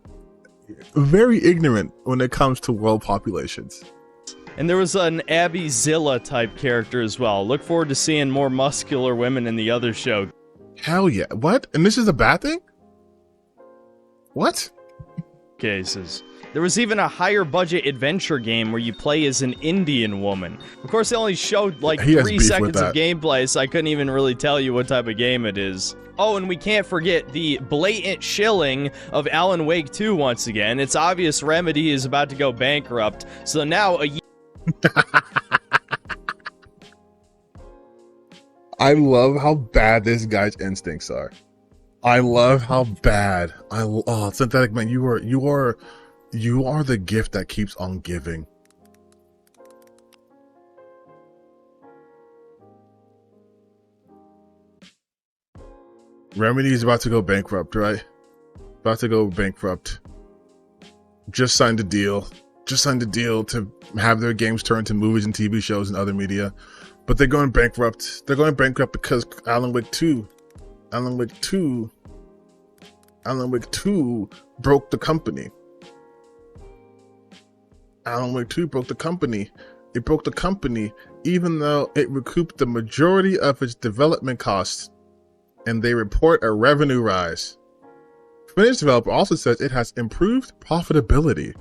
very ignorant when it comes to world populations. And there was an Abby Zilla type character as well. Look forward to seeing more muscular women in the other show. Hell yeah. What? And this is a bad thing? What? Cases. There was even a higher budget adventure game where you play as an Indian woman. Of course, they only showed like He has 3 beef seconds with of that. gameplay, so I couldn't even really tell you what type of game it is. Oh, and we can't forget the blatant shilling of Alan Wake 2 once again. It's obvious Remedy is about to go bankrupt, so now I love how bad this guy's instincts are. I love how bad. Synthetic Man, you are the gift that keeps on giving. Remedy is about to go bankrupt, right? About to go bankrupt. Just signed a deal. Just signed a deal to have their games turned to movies and TV shows and other media. But they're going bankrupt. They're going bankrupt because Alan Wake 2 broke the company. Alan Wake 2 broke the company. It broke the company even though it recouped the majority of its development costs, and they report a revenue rise. Finnish developer also says it has improved profitability.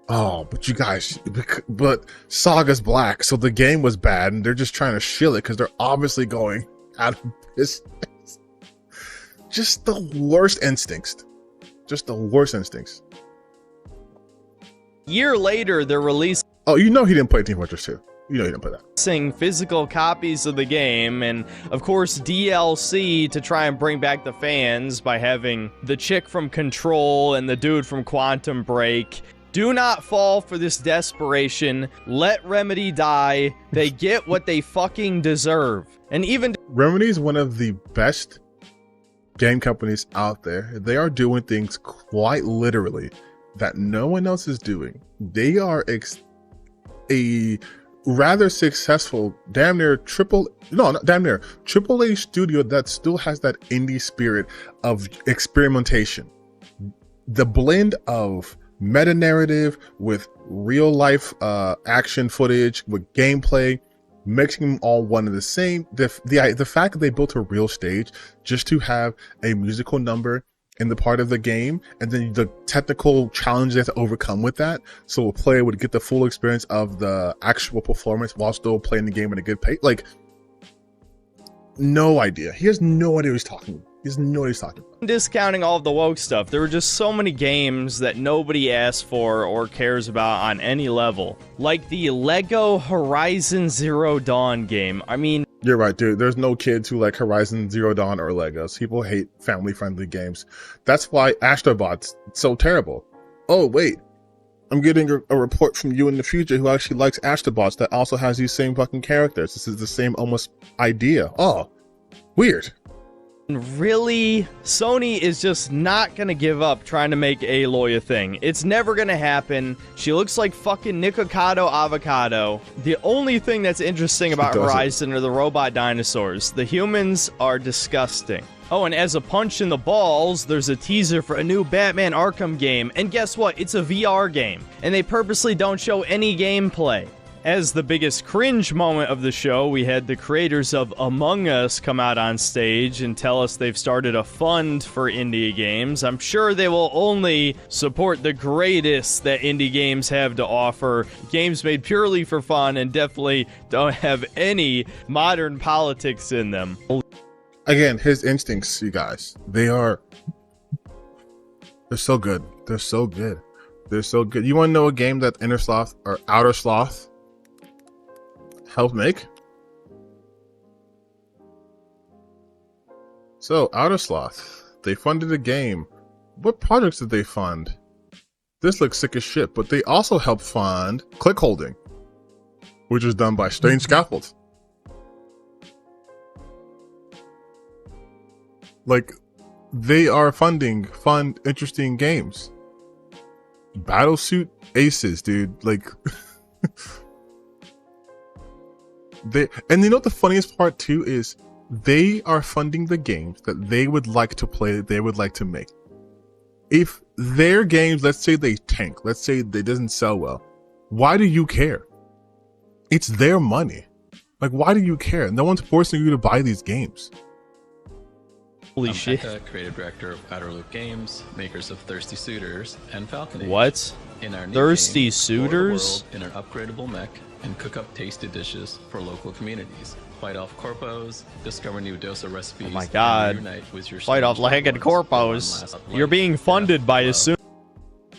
Oh, but you guys, but Saga's black, so the game was bad, and they're just trying to shill it because they're obviously going out of business. Just the worst instincts. Just the worst instincts. year later, they're releasing Oh, you know he didn't play Team Fortress 2. You know he didn't play that. physical copies of the game, and of course DLC to try and bring back the fans by having the chick from Control and the dude from Quantum Break. Do not fall for this desperation. Let Remedy die. They get what they fucking deserve. And even Remedy is one of the best game companies out there. They are doing things quite literally that no one else is doing. They are a rather successful, triple A studio that still has that indie spirit of experimentation. The blend of meta narrative with real life action footage with gameplay, mixing them all one and the same. The fact that they built a real stage just to have a musical number in the part of the game, and then the technical challenges they have to overcome with that, so a player would get the full experience of the actual performance while still playing the game at a good pace. Like, no idea. He has no idea what he's talking about. He has no idea what he's talking about. discounting all of the woke stuff, there were just so many games that nobody asked for or cares about on any level. Like the Lego Horizon Zero Dawn game. I mean, You're right, dude. There's no kids who like Horizon Zero Dawn or Legos. People hate family-friendly games. That's why Astrobot's so terrible. Oh, wait. I'm getting a report from you in the future who actually likes Astrobots that also has these same fucking characters. This is the same almost idea. Oh, weird. really, Sony is just not gonna give up trying to make Aloy a thing. It's never gonna happen. She looks like fucking Nikocado Avocado. The only thing that's interesting about Horizon are the robot dinosaurs. The humans are disgusting. Oh, and as a punch in the balls, there's a teaser for a new Batman Arkham game. And guess what? It's a VR game. And they purposely don't show any gameplay. As the biggest cringe moment of the show, we had the creators of Among Us come out on stage and tell us they've started a fund for indie games. I'm sure they will only support the greatest that indie games have to offer. Games made purely for fun and definitely don't have any modern politics in them. Again, his instincts, you guys, they're so good. They're so good. They're so good. You want to know a game that Inner Sloth or Outer Sloth helped make? So, Outer Sloth, they funded a game. What projects did they fund? This looks sick as shit, but they also helped fund Click Holding, which was done by Strange Scaffold. Like, they are funding fun, interesting games. Battlesuit Aces, dude. Like, and you know what the funniest part too is? They are funding the games that they would like to play, that they would like to make. If their games, let's say they tank, let's say they doesn't sell well, why do you care? It's their money. Like, why do you care? No one's forcing you to buy these games. Holy shit. Eka, creative director of Outer Loop Games, makers of Thirsty Suitors and Falcon Age. What? In our new Thirsty game, Suitors? explore the world in an upgradable mech and cook up tasty dishes for local communities. Fight off corpos, discover new dosa recipes. Oh my god. And reunite with your Fight off strange lagged loved ones for one corpos. last You're life, being funded death, by love. a soon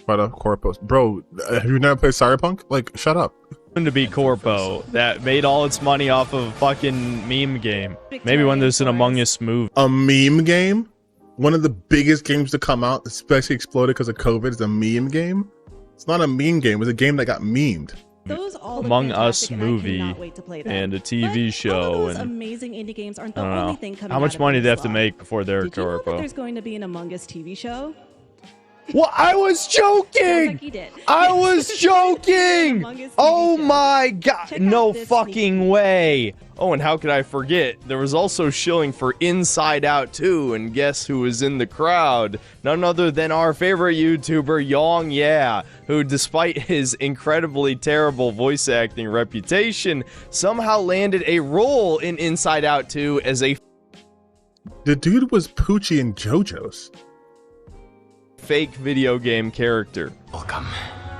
But of Corpus, bro, have you never played Cyberpunk? Like, shut up. to be corpo that made all its money off of a fucking meme game. Maybe when there's an Among Us movie. A meme game? One of the biggest games to come out, especially exploded because of COVID, is a meme game? It's not a meme game, it's a game that got memed. Those all look Among Us fantastic, and I movie cannot wait to play them. and a TV But show all of those and amazing indie games aren't the I don't only know. thing coming How much out of money do they this have to lot. make before they're Did you know that corpo? there's going to be an Among Us TV show? Well, I was joking! Like you did. I was joking! Among Us TV Oh show. my god, Check no out this fucking way! Oh, and how could I forget? There was also shilling for Inside Out 2, and guess who was in the crowd? None other than our favorite YouTuber, Yong Yeah, who, despite his incredibly terrible voice acting reputation, somehow landed a role in Inside Out 2 as a The dude was Poochie in JoJo's. fake video game character. Welcome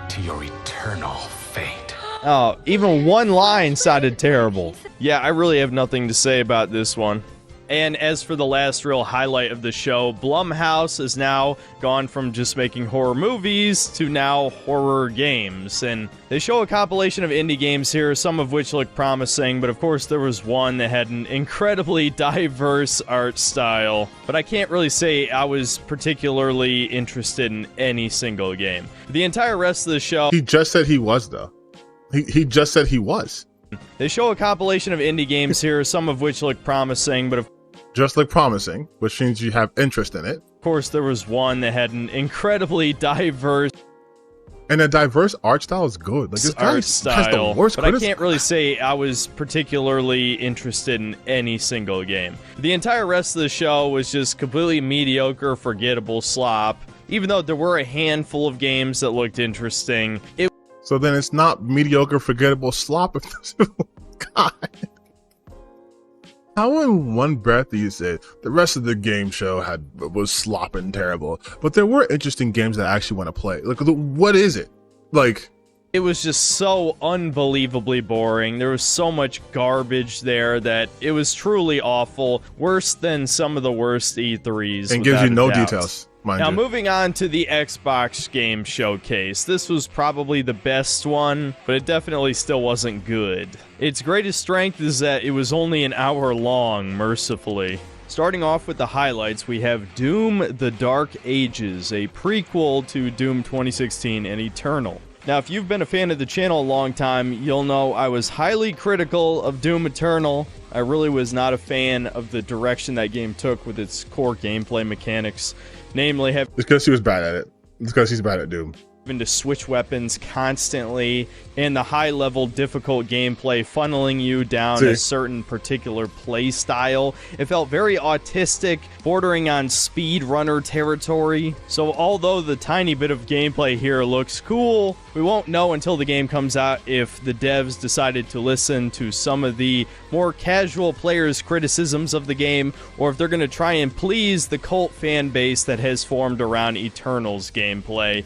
to your eternal fate. Oh, even one line sounded terrible. Yeah, I really have nothing to say about this one. And as for the last real highlight of the show, Blumhouse has now gone from just making horror movies to now horror games. And they show a compilation of indie games here, some of which look promising, but of course there was one that had an incredibly diverse art style. But I can't really say I was particularly interested in any single game. The entire rest of the show... He just said he was, though. He just said he was. They show a compilation of indie games here, some of which look promising, but of Just look promising, which means you have interest in it. course there was one that had an incredibly diverse And a diverse art style is good. Like, this guy art has style, the worst but I criticism. can't really say I was particularly interested in any single game. The entire rest of the show was just completely mediocre, forgettable slop. Even though there were a handful of games that looked interesting, it So then it's not mediocre, forgettable slop. God. How in one breath do you say the rest of the game show was slop and terrible, but there were interesting games that I actually want to play? Like, what is it? Like, it was just so unbelievably boring. There was so much garbage there that it was truly awful. Worse than some of the worst E3s. and gives without you a no doubt. details, mind Now, you. moving on to the Xbox Game Showcase. This was probably the best one, but it definitely still wasn't good. Its greatest strength is that it was only an hour long, mercifully. Starting off with the highlights, we have Doom: The Dark Ages, a prequel to Doom 2016 and Eternal. Now, if you've been a fan of the channel a long time, you'll know I was highly critical of Doom Eternal. I really was not a fan of the direction that game took with its core gameplay mechanics, namely having It's because he was bad at it. It's because he's bad at Doom. to switch weapons constantly, and the high-level difficult gameplay funneling you down a certain particular play style. It felt very autistic, bordering on speedrunner territory. So although the tiny bit of gameplay here looks cool, we won't know until the game comes out if the devs decided to listen to some of the more casual players' criticisms of the game, or if they're going to try and please the cult fan base that has formed around Eternal's gameplay.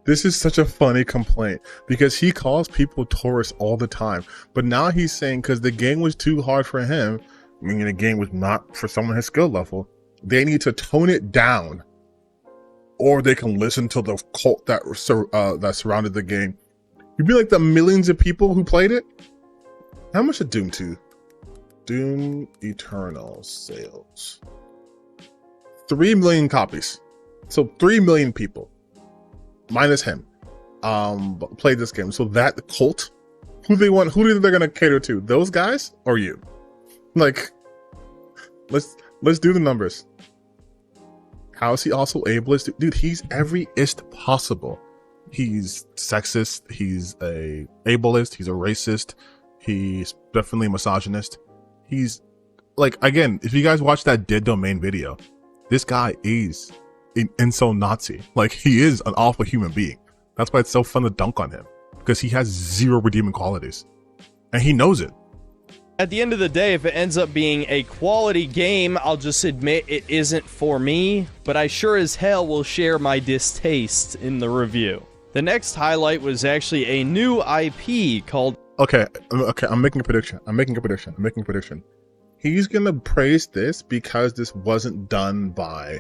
This is such a funny complaint because he calls people tourists all the time. But now he's saying because the game was too hard for him, meaning the game was not for someone his skill level, they need to tone it down, or they can listen to the cult that surrounded the game. You'd be like the millions of people who played it. How much did Doom 2? Doom Eternal sales 3 million copies. So 3 million people. Minus him, played this game. So that cult, who do you think they're gonna cater to? Those guys or you? Like, let's do the numbers. How is he also ableist? Dude, he's every ist possible. He's sexist. He's a ableist. He's a racist. He's definitely a misogynist. He's like, again, if you guys watch that Dead Domain video, this guy is and so Nazi. Like, he is an awful human being. That's why it's so fun to dunk on him. because he has zero redeeming qualities. And he knows it. At the end of the day, if it ends up being a quality game, I'll just admit it isn't for me, but I sure as hell will share my distaste in the review. The next highlight was actually a new IP called... Okay, I'm making a prediction. He's gonna praise this because this wasn't done by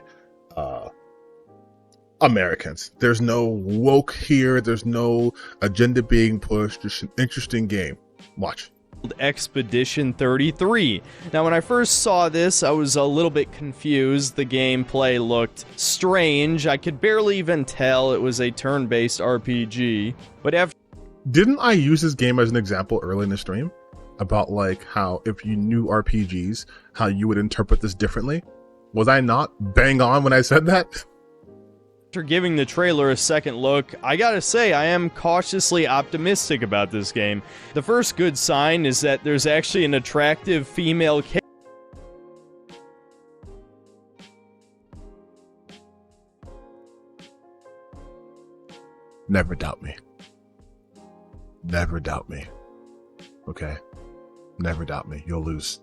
Americans. There's no woke here, there's no agenda being pushed, just an interesting game. Watch. Expedition 33. Now, when I first saw this, I was a little bit confused. The gameplay looked strange. I could barely even tell it was a turn-based RPG. But after... Didn't I use this game as an example early in the stream? About like how if you knew RPGs, how you would interpret this differently? Was I not bang on when I said that? After giving the trailer a second look, I gotta say I am cautiously optimistic about this game. The first good sign is that there's actually an attractive female character. Never doubt me. Never doubt me. Okay? Never doubt me. You'll lose.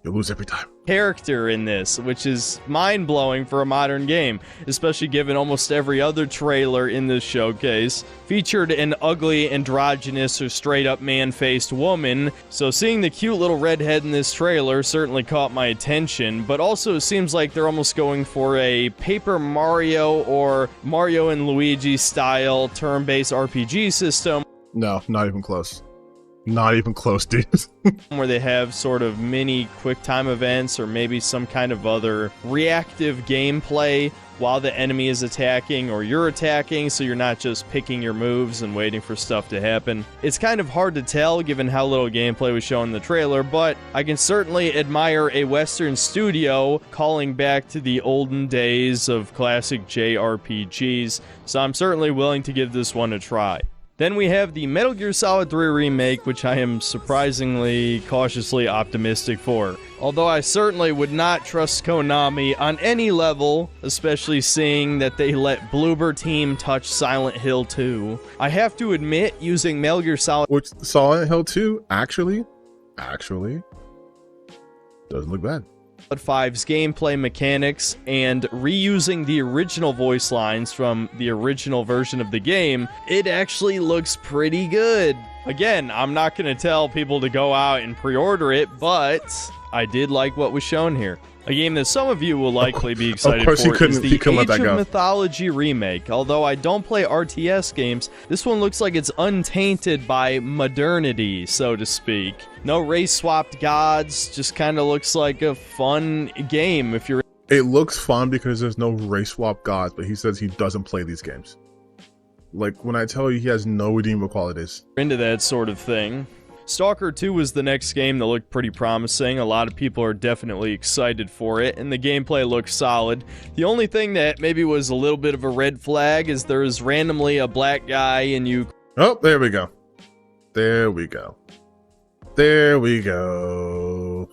You'll lose every time. Character in this, which is mind-blowing for a modern game, especially given almost every other trailer in this showcase featured an ugly, androgynous, or straight-up man-faced woman. So seeing the cute little redhead in this trailer certainly caught my attention, but also it seems like they're almost going for a Paper Mario or Mario and Luigi style turn-based RPG system. No, not even close. Not even close, dude. Where they have sort of mini quick time events or maybe some kind of other reactive gameplay while the enemy is attacking or you're attacking, so you're not just picking your moves and waiting for stuff to happen. It's kind of hard to tell given how little gameplay was shown in the trailer, but I can certainly admire a Western studio calling back to the olden days of classic JRPGs, so I'm certainly willing to give this one a try. Then we have the Metal Gear Solid 3 remake, which I am surprisingly cautiously optimistic for. Although I certainly would not trust Konami on any level, especially seeing that they let Bloober Team touch Silent Hill 2. I have to admit, using Metal Gear Solid... Which Silent Hill 2 actually doesn't look bad. 5's gameplay mechanics and reusing the original voice lines from the original version of the game, it actually looks pretty good. Again, I'm not going to tell people to go out and pre-order it, but I did like what was shown here. A game that some of you will likely be excited for is the Age of Mythology remake. Although I don't play RTS games, this one looks like it's untainted by modernity, so to speak. No race-swapped gods, just kind of looks like a fun game if you're... It looks fun because there's no race-swap gods, but he says he doesn't play these games. Like, when I tell you he has no redeemable qualities. Into that sort of thing. Stalker 2 was the next game that looked pretty promising. A lot of people are definitely excited for it, and the gameplay looks solid. The only thing that maybe was a little bit of a red flag is there's randomly a black guy and you... Oh, there we go. There we go. There we go.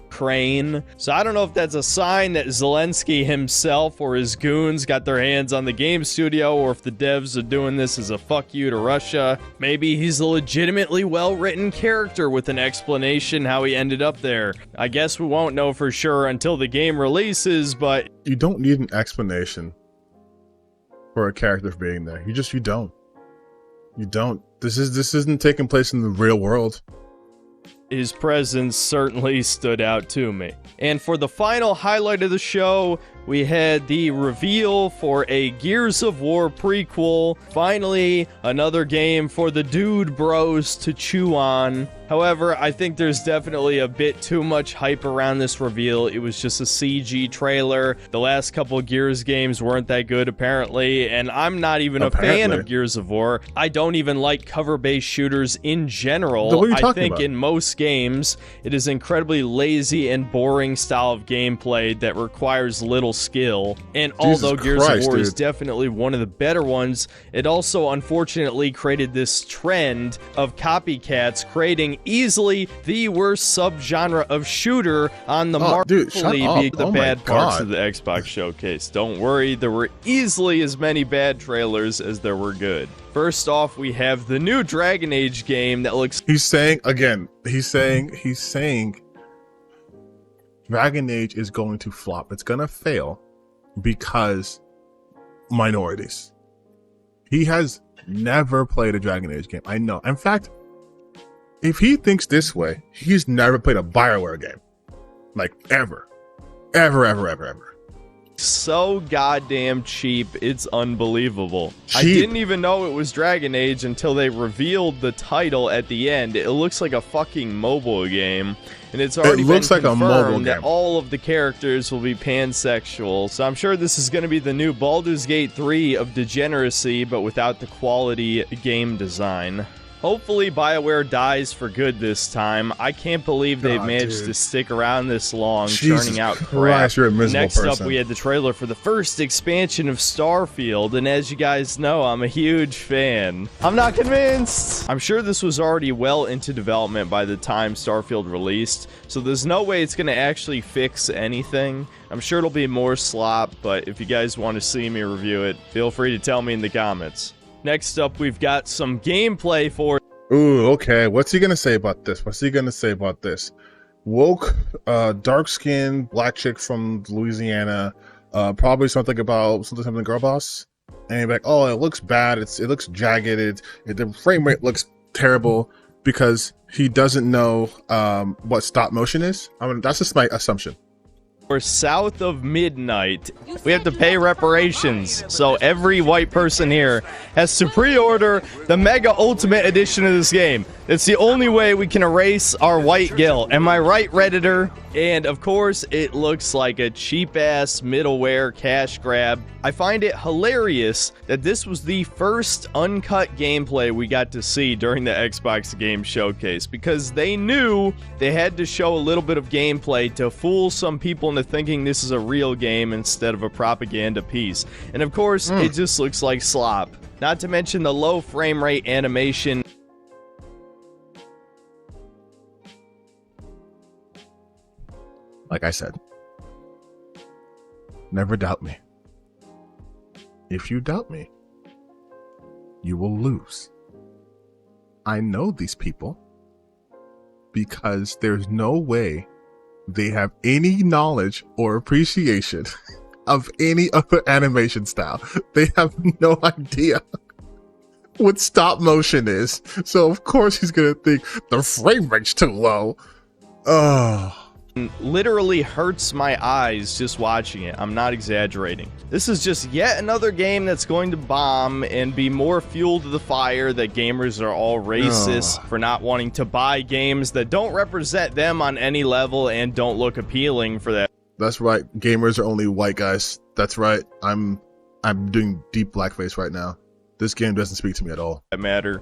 Crane. So I don't know if that's a sign that Zelensky himself or his goons got their hands on the game studio, or if the devs are doing this as a fuck you to Russia. Maybe he's a legitimately well-written character with an explanation how he ended up there. I guess we won't know for sure until the game releases, but... You don't need an explanation for a character for being there. You don't. You don't. This isn't taking place in the real world. His presence certainly stood out to me. And for the final highlight of the show, we had the reveal for a Gears of War prequel. Finally, another game for the dude bros to chew on. However, I think there's definitely a bit too much hype around this reveal. It was just a CG trailer. The last couple Gears games weren't that good, apparently, and I'm not even a fan of Gears of War. I don't even like cover-based shooters in general. I think in most games, it is incredibly lazy and boring style of gameplay that requires little skill. And although Gears of War is definitely one of the better ones, it also unfortunately created this trend of copycats creating being easily the worst subgenre of shooter on the market. Dude, shut Hopefully up. be the Oh my bad parts God. of the Xbox showcase. Don't worry, there were easily as many bad trailers as there were good. First off, we have the new Dragon Age game that looks He's saying Dragon Age is going to flop. It's going to fail because minorities. He has never played a Dragon Age game. I know. In fact, if he thinks this way, he's never played a BioWare game. Like, ever. Ever. so goddamn cheap, it's unbelievable. I Cheap. didn't even know it was Dragon Age until they revealed the title at the end. It looks like a fucking mobile game, and it's already looks been like a mobile confirmed that game. all of the characters will be pansexual, so I'm sure this is going to be the new Baldur's Gate 3 of degeneracy, but without the quality game design. Hopefully BioWare dies for good this time. I can't believe they've God, managed dude. to stick around this long, Jesus churning out crap. Christ, you're a miserable Next person. up, we had the trailer for the first expansion of Starfield, and as you guys know, I'm a huge fan. I'm not convinced! I'm sure this was already well into development by the time Starfield released, so there's no way it's going to actually fix anything. I'm sure it'll be more slop, but if you guys want to see me review it, feel free to tell me in the comments. Next up, we've got some gameplay for... Ooh, okay. What's he gonna say about this? Woke, dark-skinned black chick from Louisiana, probably something girl boss. And he's like, oh, it looks bad. It looks jagged. The frame rate looks terrible because he doesn't know what stop motion is. I mean, that's just my assumption. Or south of midnight, we have to pay reparations. So every white person here has to pre-order the Mega Ultimate Edition of this game. It's the only way we can erase our white guilt. Am I right, Redditor? And of course, it looks like a cheap-ass middleware cash grab. I find it hilarious that this was the first uncut gameplay we got to see during the Xbox Game Showcase, because they knew they had to show a little bit of gameplay to fool some people into thinking this is a real game instead of a propaganda piece. And of course, it just looks like slop. Not to mention the low frame rate animation. Like I said, never doubt me. If you doubt me, you will lose. I know these people because there's no way they have any knowledge or appreciation of any other animation style. They have no idea what stop motion is. So of course he's gonna think the frame rate's too low. Oh. Literally hurts my eyes just watching it. I'm not exaggerating. This is just yet another game that's going to bomb and be more fuel to the fire that gamers are all racist for not wanting to buy games that don't represent them on any level and don't look appealing for that. That's right. Gamers are only white guys. That's right. I'm doing deep blackface right now. This game doesn't speak to me at all. Matter.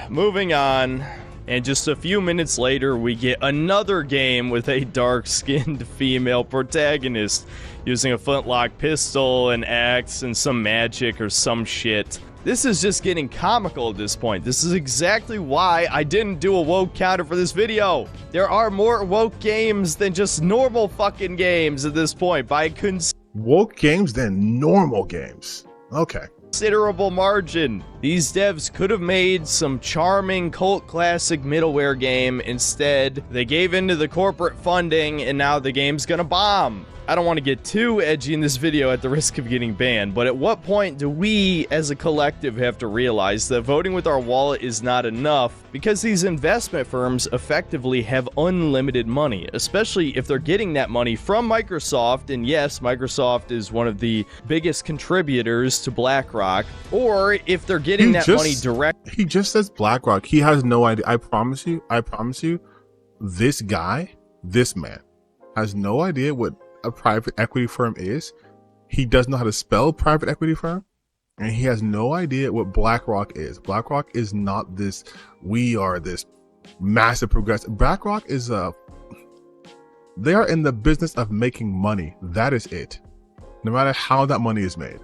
Moving on. And just a few minutes later, we get another game with a dark-skinned female protagonist using a flintlock pistol, an axe, and some magic or some shit. This is just getting comical at this point. This is exactly why I didn't do a woke counter for this video. There are more woke games than just normal fucking games at this point by Woke games than normal games. Okay. considerable margin. These devs could have made some charming cult classic middleware game. Instead, they gave into the corporate funding and now the game's gonna bomb. I don't want to get too edgy in this video at the risk of getting banned, but at what point do we as a collective have to realize that voting with our wallet is not enough, because these investment firms effectively have unlimited money, especially if they're getting that money from Microsoft, and yes, Microsoft is one of the biggest contributors to BlackRock, or if they're getting that money direct. He just says BlackRock. He has no idea. I promise you, this man has no idea what a private equity firm is. He doesn't know how to spell private equity firm, and he has no idea what BlackRock is. BlackRock is not this, we are this massive progressive. BlackRock is they are in the business of making money. That is it. No matter how that money is made.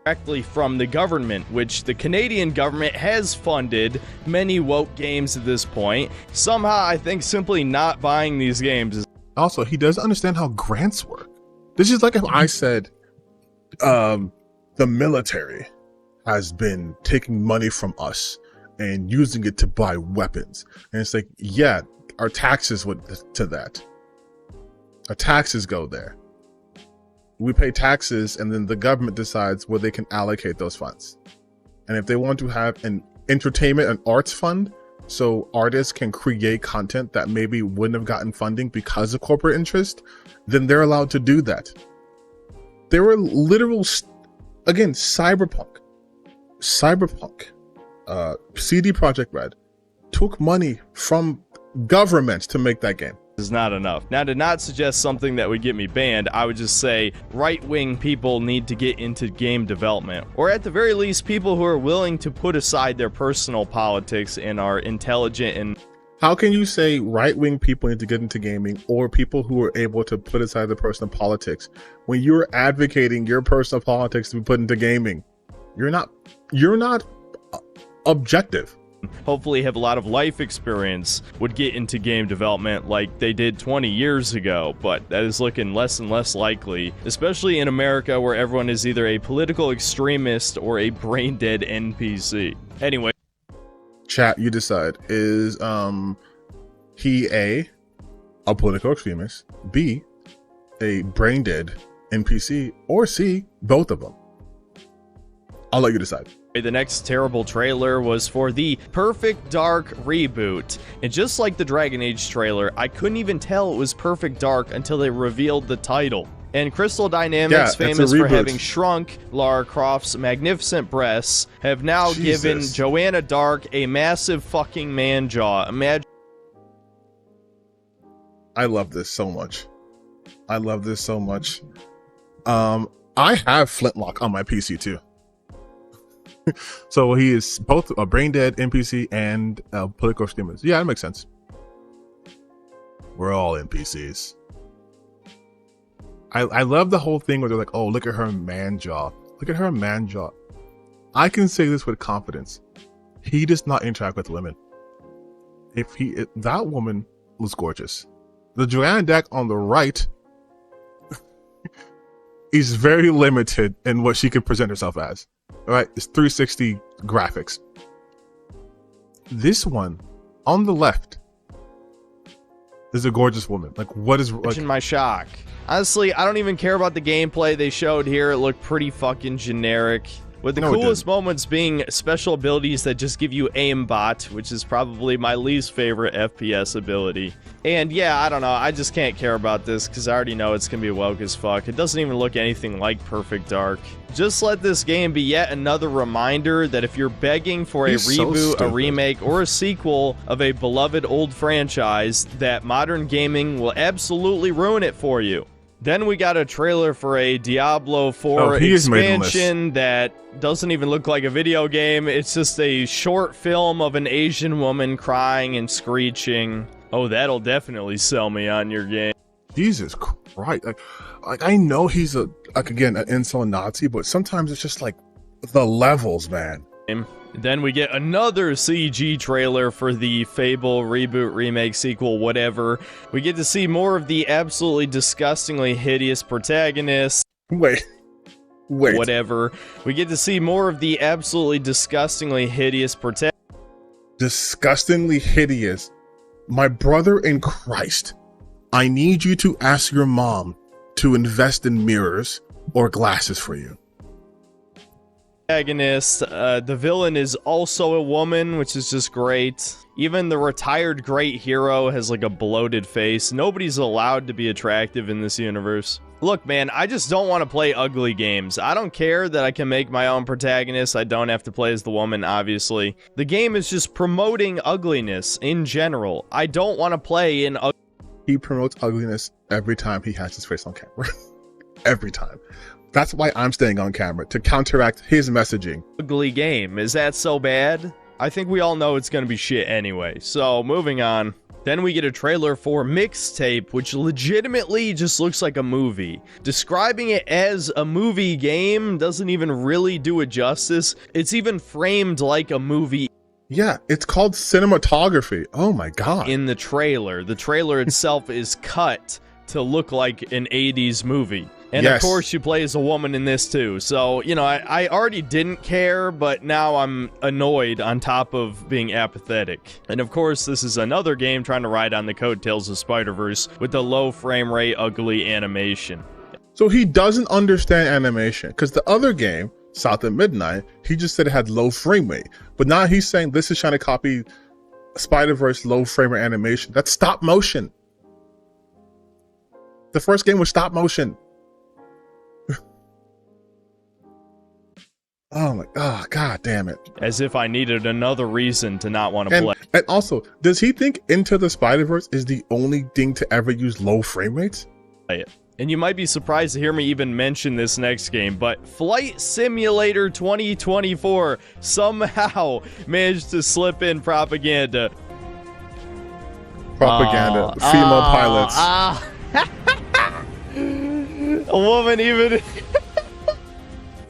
directly from the government, which the Canadian government has funded many woke games at this point. Somehow, I think simply not buying these games is... Also, he doesn't understand how grants work. This is like if I said, the military has been taking money from us and using it to buy weapons. And it's like, yeah, our taxes went to that. Our taxes go there. We pay taxes, and then the government decides where they can allocate those funds. And if they want to have an entertainment and arts fund, so artists can create content that maybe wouldn't have gotten funding because of corporate interest, then they're allowed to do that. There were literal, again, Cyberpunk, CD Projekt Red took money from governments to make that game. Is not enough. Now, to not suggest something that would get me banned, I would just say right-wing people need to get into game development, or at the very least, people who are willing to put aside their personal politics and are intelligent. And how can you say right-wing people need to get into gaming, or people who are able to put aside their personal politics, when you're advocating your personal politics to be put into gaming? You're not objective. Hopefully have a lot of life experience, would get into game development like they did 20 years ago, but that is looking less and less likely, especially in America, where everyone is either a political extremist or a brain-dead NPC. Anyway. Chat, you decide. Is he A political extremist, B, a brain-dead NPC, or C, both of them? I'll let you decide. The next terrible trailer was for the Perfect Dark reboot, and just like the Dragon Age trailer, I couldn't even tell it was Perfect Dark until they revealed the title. And Crystal Dynamics, famous for having shrunk Lara Croft's magnificent breasts, have now given Joanna Dark a massive fucking man jaw. Imagine. I love this so much. I love this so much. I have Flintlock on my PC too. So he is both a brain dead NPC and a political extremist. Yeah, that makes sense. We're all NPCs. I love the whole thing where they're like, oh, look at her man jaw. Look at her man jaw. I can say this with confidence. He does not interact with women. That woman was gorgeous. The Joanna Dark on the right is very limited in what she can present herself as. All right, it's 360 graphics. This one on the left is a gorgeous woman. Like, what is like my shock? Honestly, I don't even care about the gameplay they showed here. It looked pretty fucking generic. With the coolest moments being special abilities that just give you aimbot, which is probably my least favorite FPS ability. And yeah, I don't know, I just can't care about this because I already know it's gonna be woke as fuck. It doesn't even look anything like Perfect Dark. Just let this game be yet another reminder that if you're begging for a reboot, a remake, or a sequel of a beloved old franchise, that modern gaming will absolutely ruin it for you. Then we got a trailer for a Diablo 4 expansion that doesn't even look like a video game. It's just a short film of an Asian woman crying and screeching. Oh, that'll definitely sell me on your game. Jesus Christ. Like I know he's again, an incel Nazi, but sometimes it's just like the levels, man. Then we get another CG trailer for the Fable reboot, remake, sequel, whatever. We get to see more of the absolutely disgustingly hideous protagonist. Wait. Whatever. We get to see more of the absolutely disgustingly hideous protagonist. Disgustingly hideous. My brother in Christ, I need you to ask your mom to invest in mirrors or glasses for you. The villain is also a woman, which is just great. Even the retired great hero has like a bloated face. Nobody's allowed to be attractive in this universe. Look, man, I just don't want to play ugly games. I don't care that I can make my own protagonist. I don't have to play as the woman, obviously. The game is just promoting ugliness in general. I don't want to play in He promotes ugliness every time he has his face on camera. Every time. That's why I'm staying on camera, to counteract his messaging. Ugly game. Is that so bad? I think we all know it's gonna be shit anyway. So, moving on. Then we get a trailer for Mixtape, which legitimately just looks like a movie. Describing it as a movie game doesn't even really do it justice. It's even framed like a movie. Yeah, it's called cinematography. Oh my god. In the trailer. The trailer itself is cut to look like an 80s movie. And yes. Of course you play as a woman in this too. So, you know, I already didn't care, but now I'm annoyed on top of being apathetic. And of course, this is another game trying to ride on the coattails of Spider-Verse with the low frame rate, ugly animation. So he doesn't understand animation, because the other game, South at Midnight, he just said it had low frame rate. But now he's saying this is trying to copy Spider-Verse low frame rate animation. That's stop motion. The first game was stop motion. Oh my god damn it. As if I needed another reason to not want to play. And also, does he think Into the Spider-Verse is the only thing to ever use low frame rates? And you might be surprised to hear me even mention this next game, but Flight Simulator 2024 somehow managed to slip in propaganda. Female pilots. A woman even...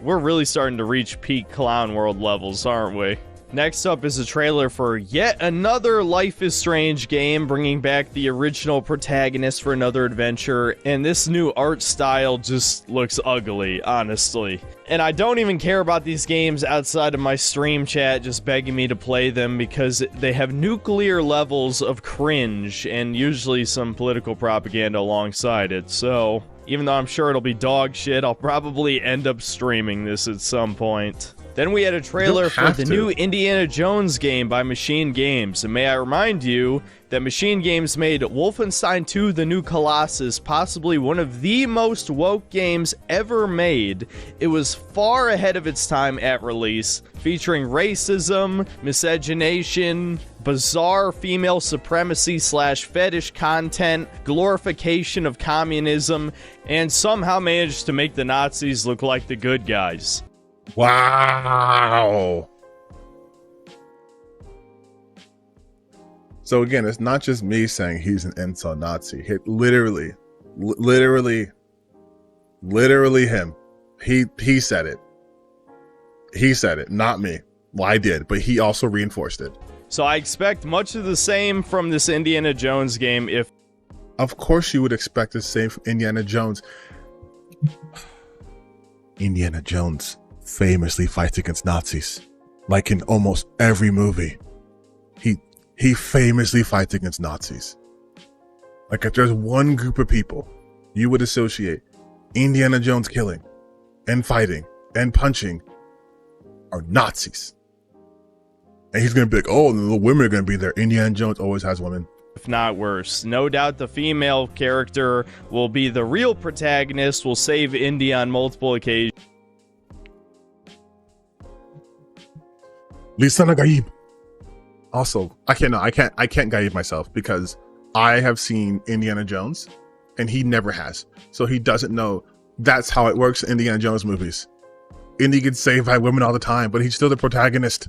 We're really starting to reach peak Clown World levels, aren't we? Next up is a trailer for yet another Life is Strange game, bringing back the original protagonist for another adventure, and this new art style just looks ugly, honestly. And I don't even care about these games outside of my stream chat just begging me to play them because they have nuclear levels of cringe and usually some political propaganda alongside it, so... Even though I'm sure it'll be dog shit, I'll probably end up streaming this at some point. Then we had a trailer for the new Indiana Jones game by Machine Games. And may I remind you that Machine Games made Wolfenstein 2: The New Colossus possibly one of the most woke games ever made. It was far ahead of its time at release, featuring racism, miscegenation, bizarre female supremacy / fetish content, glorification of communism, and somehow managed to make the Nazis look like the good guys. Wow. So again, it's not just me saying he's an incel Nazi. Literally him. He said it. He said it, not me. Well, I did, but he also reinforced it. So I expect much of the same from this Indiana Jones game. If of course you would expect the same from Indiana Jones. Indiana Jones famously fights against Nazis. Like in almost every movie. He famously fights against Nazis. Like if there's one group of people you would associate Indiana Jones killing and fighting and punching are Nazis. And he's going to be like, oh, the women are going to be there. Indiana Jones always has women. If not worse. No doubt the female character will be the real protagonist, will save Indy on multiple occasions. Lisa Nagaib. Also, I can't Gaib myself because I have seen Indiana Jones and he never has. So he doesn't know that's how it works in Indiana Jones movies. Indy gets saved by women all the time, but he's still the protagonist.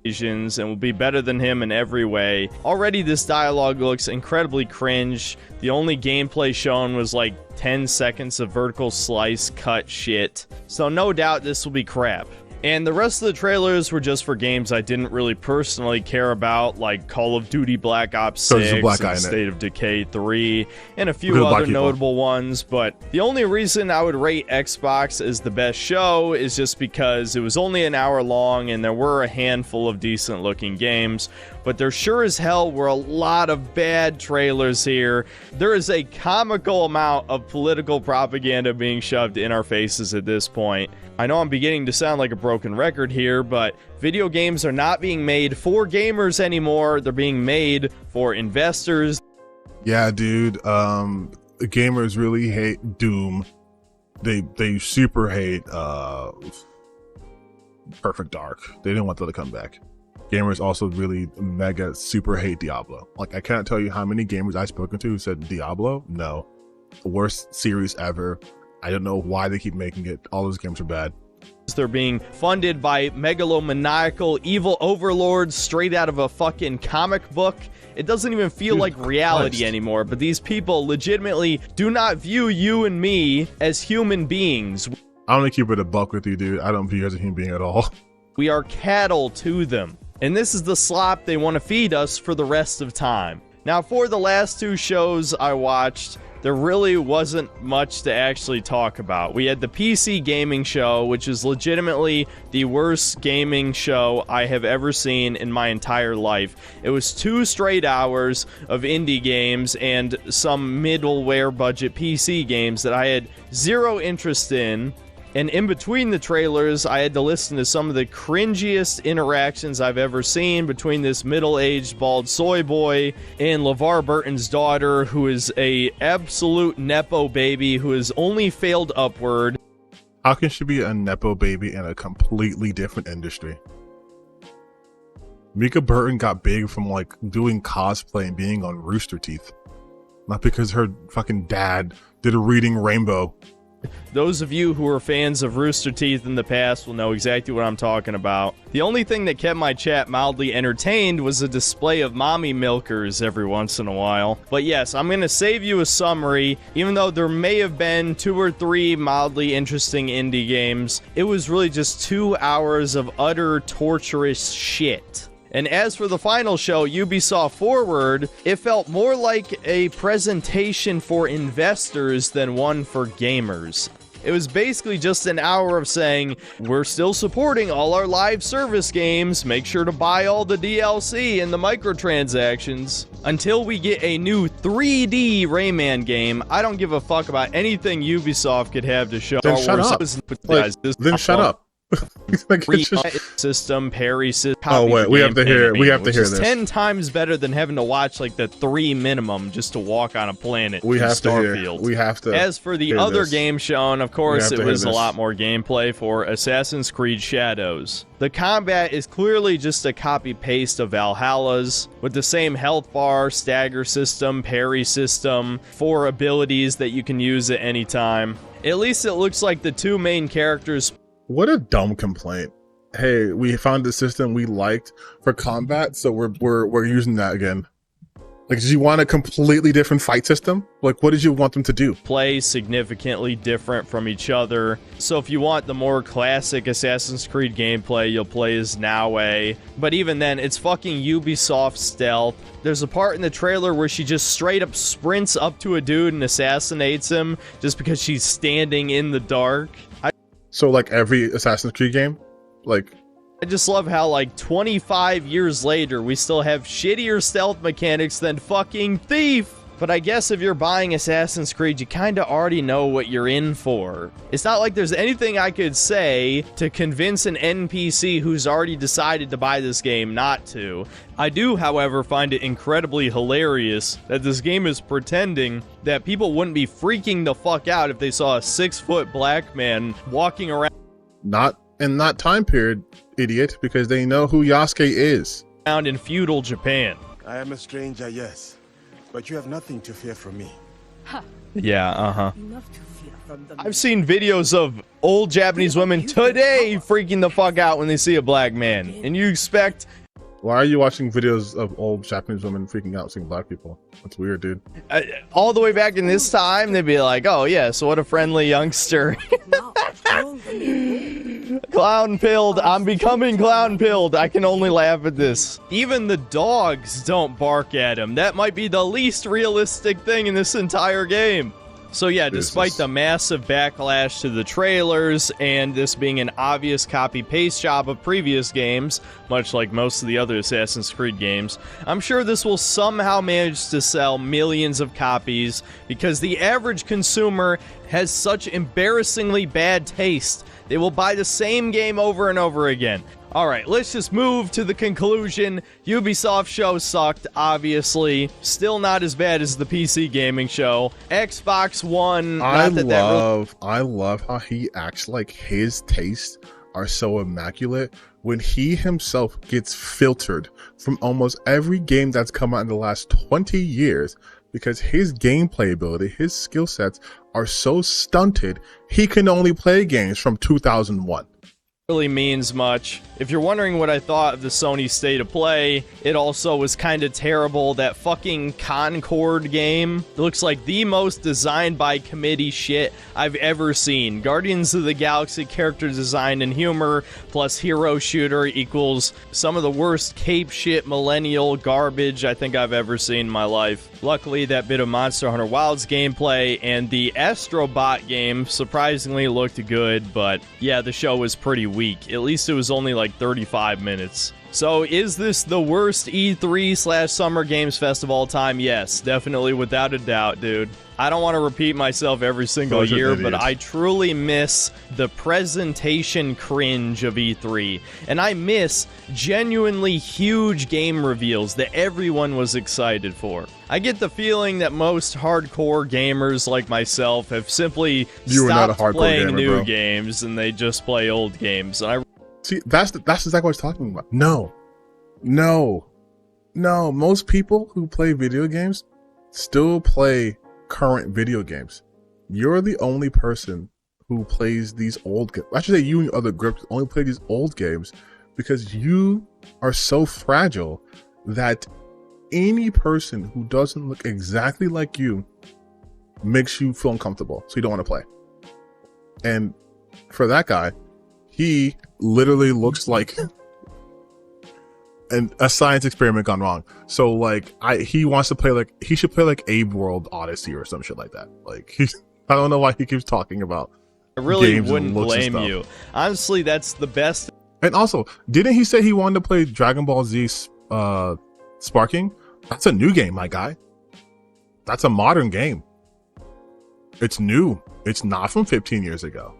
And will be better than him in every way. Already this dialogue looks incredibly cringe. The only gameplay shown was like 10 seconds of vertical slice cut shit. So no doubt this will be crap. And the rest of the trailers were just for games I didn't really personally care about, like Call of Duty Black Ops 6, and State of Decay 3, and a few other notable ones. But the only reason I would rate Xbox as the best show is just because it was only an hour long and there were a handful of decent looking games. But there sure as hell were a lot of bad trailers here. There is a comical amount of political propaganda being shoved in our faces at this point. I know I'm beginning to sound like a broken record here, but video games are not being made for gamers anymore. They're being made for investors. Yeah, dude. Gamers really hate Doom. They super hate Perfect Dark. They didn't want that to come back. Gamers also really mega super hate Diablo. Like, I can't tell you how many gamers I've spoken to who said Diablo. No. The worst series ever. I don't know why they keep making it. All those games are bad. They're being funded by megalomaniacal evil overlords straight out of a fucking comic book. It doesn't even feel like reality anymore, but these people legitimately do not view you and me as human beings. I'm gonna keep it a buck with you, dude. I don't view you as a human being at all. We are cattle to them. And this is the slop they want to feed us for the rest of time. Now, for the last two shows I watched, there really wasn't much to actually talk about. We had the PC gaming show, which is legitimately the worst gaming show I have ever seen in my entire life. It was 2 straight hours of indie games and some middleware budget PC games that I had zero interest in. And in between the trailers, I had to listen to some of the cringiest interactions I've ever seen between this middle-aged bald soy boy and LeVar Burton's daughter, who is a absolute Nepo baby who has only failed upward. How can she be a Nepo baby in a completely different industry? Mika Burton got big from like doing cosplay and being on Rooster Teeth. Not because her fucking dad did a Reading Rainbow. Those of you who are fans of Rooster Teeth in the past will know exactly what I'm talking about. The only thing that kept my chat mildly entertained was a display of mommy milkers every once in a while. But yes, I'm going to save you a summary. Even though there may have been 2 or 3 mildly interesting indie games, it was really just 2 hours of utter torturous shit. And as for the final show, Ubisoft Forward, it felt more like a presentation for investors than one for gamers. It was basically just an hour of saying, we're still supporting all our live service games, make sure to buy all the DLC and the microtransactions. Until we get a new 3D Rayman game, I don't give a fuck about anything Ubisoft could have to show. Then shut up. Then shut up. Like, System, parry system. Oh wait, we have to hear. We have to hear this. 10 times better than having to watch like the 3 minimum just to walk on a planet. We have to hear. Starfield. We have to. As for the other game shown, of course, it was a this. lot more gameplay for Assassin's Creed Shadows. The combat is clearly just a copy-paste of Valhalla's, with the same health bar, stagger system, parry system, 4 abilities that you can use at any time. At least it looks like the 2 main characters. What a dumb complaint. Hey, we found the system we liked for combat, so we're using that again. Like, did you want a completely different fight system? Like, what did you want them to do? Play significantly different from each other. So if you want the more classic Assassin's Creed gameplay, you'll play as Naue. But even then, it's fucking Ubisoft stealth. There's a part in the trailer where she just straight up sprints up to a dude and assassinates him just because she's standing in the dark. So like every Assassin's Creed game? Like, I just love how, like, 25 years later, we still have shittier stealth mechanics than fucking Thief! But I guess if you're buying Assassin's Creed, you kinda already know what you're in for. It's not like there's anything I could say to convince an NPC who's already decided to buy this game not to. I do, however, find it incredibly hilarious that this game is pretending that people wouldn't be freaking the fuck out if they saw a 6-foot black man walking around. Not in that time period, idiot, because they know who Yasuke is. In feudal Japan. I am a stranger, yes, but you have nothing to fear from me. Yeah, I've seen videos of old Japanese women today freaking the fuck out when they see a black man. And you expect... Why are you watching videos of old Japanese women freaking out seeing black people? That's weird, dude. All the way back in this time, they'd be like, oh yeah, so what a friendly youngster. Clown pilled. I'm becoming clown pilled. I can only laugh at this. Even the dogs don't bark at him. That might be the least realistic thing in this entire game. So yeah, despite the massive backlash to the trailers and this being an obvious copy-paste job of previous games, much like most of the other Assassin's Creed games, I'm sure this will somehow manage to sell millions of copies because the average consumer has such embarrassingly bad taste. They will buy the same game over and over again. Alright, let's just move to the conclusion. Ubisoft show sucked, obviously. Still not as bad as the PC gaming show. Xbox One, I love how he acts like his tastes are so immaculate when he himself gets filtered from almost every game that's come out in the last 20 years because his gameplay ability, his skill sets are so stunted, he can only play games from 2001. really means much. If you're wondering what I thought of the Sony State of Play, it also was kind of terrible. That fucking Concord game looks like the most designed by committee shit I've ever seen. Guardians of the Galaxy character design and humor plus hero shooter equals some of the worst cape shit millennial garbage I think I've ever seen in my life. Luckily, that bit of Monster Hunter Wilds gameplay and the Astrobot game surprisingly looked good, but yeah, the show was pretty weak. At least it was only like 35 minutes. So is this the worst E3/Summer Games Fest of all time? Yes, definitely, without a doubt, dude. I don't want to repeat myself every single year, but I truly miss the presentation cringe of E3. And I miss genuinely huge game reveals that everyone was excited for. I get the feeling that most hardcore gamers like myself have simply stopped playing new games and they just play old games. And see, that's exactly what I was talking about. No. Most people who play video games still play current video games. You're the only person who plays these old games. I should say you and other groups only play these old games because you are so fragile that any person who doesn't look exactly like you makes you feel uncomfortable, so you don't want to play. And for that guy, he literally looks like a science experiment gone wrong. So like, he wants to play like, he should play like Abe World Odyssey or some shit like that. Like, I don't know why he keeps talking about. I really wouldn't blame you. Honestly, that's the best. And also, didn't he say he wanted to play Dragon Ball Z Sparking? That's a new game, my guy. That's a modern game. It's new. It's not from 15 years ago.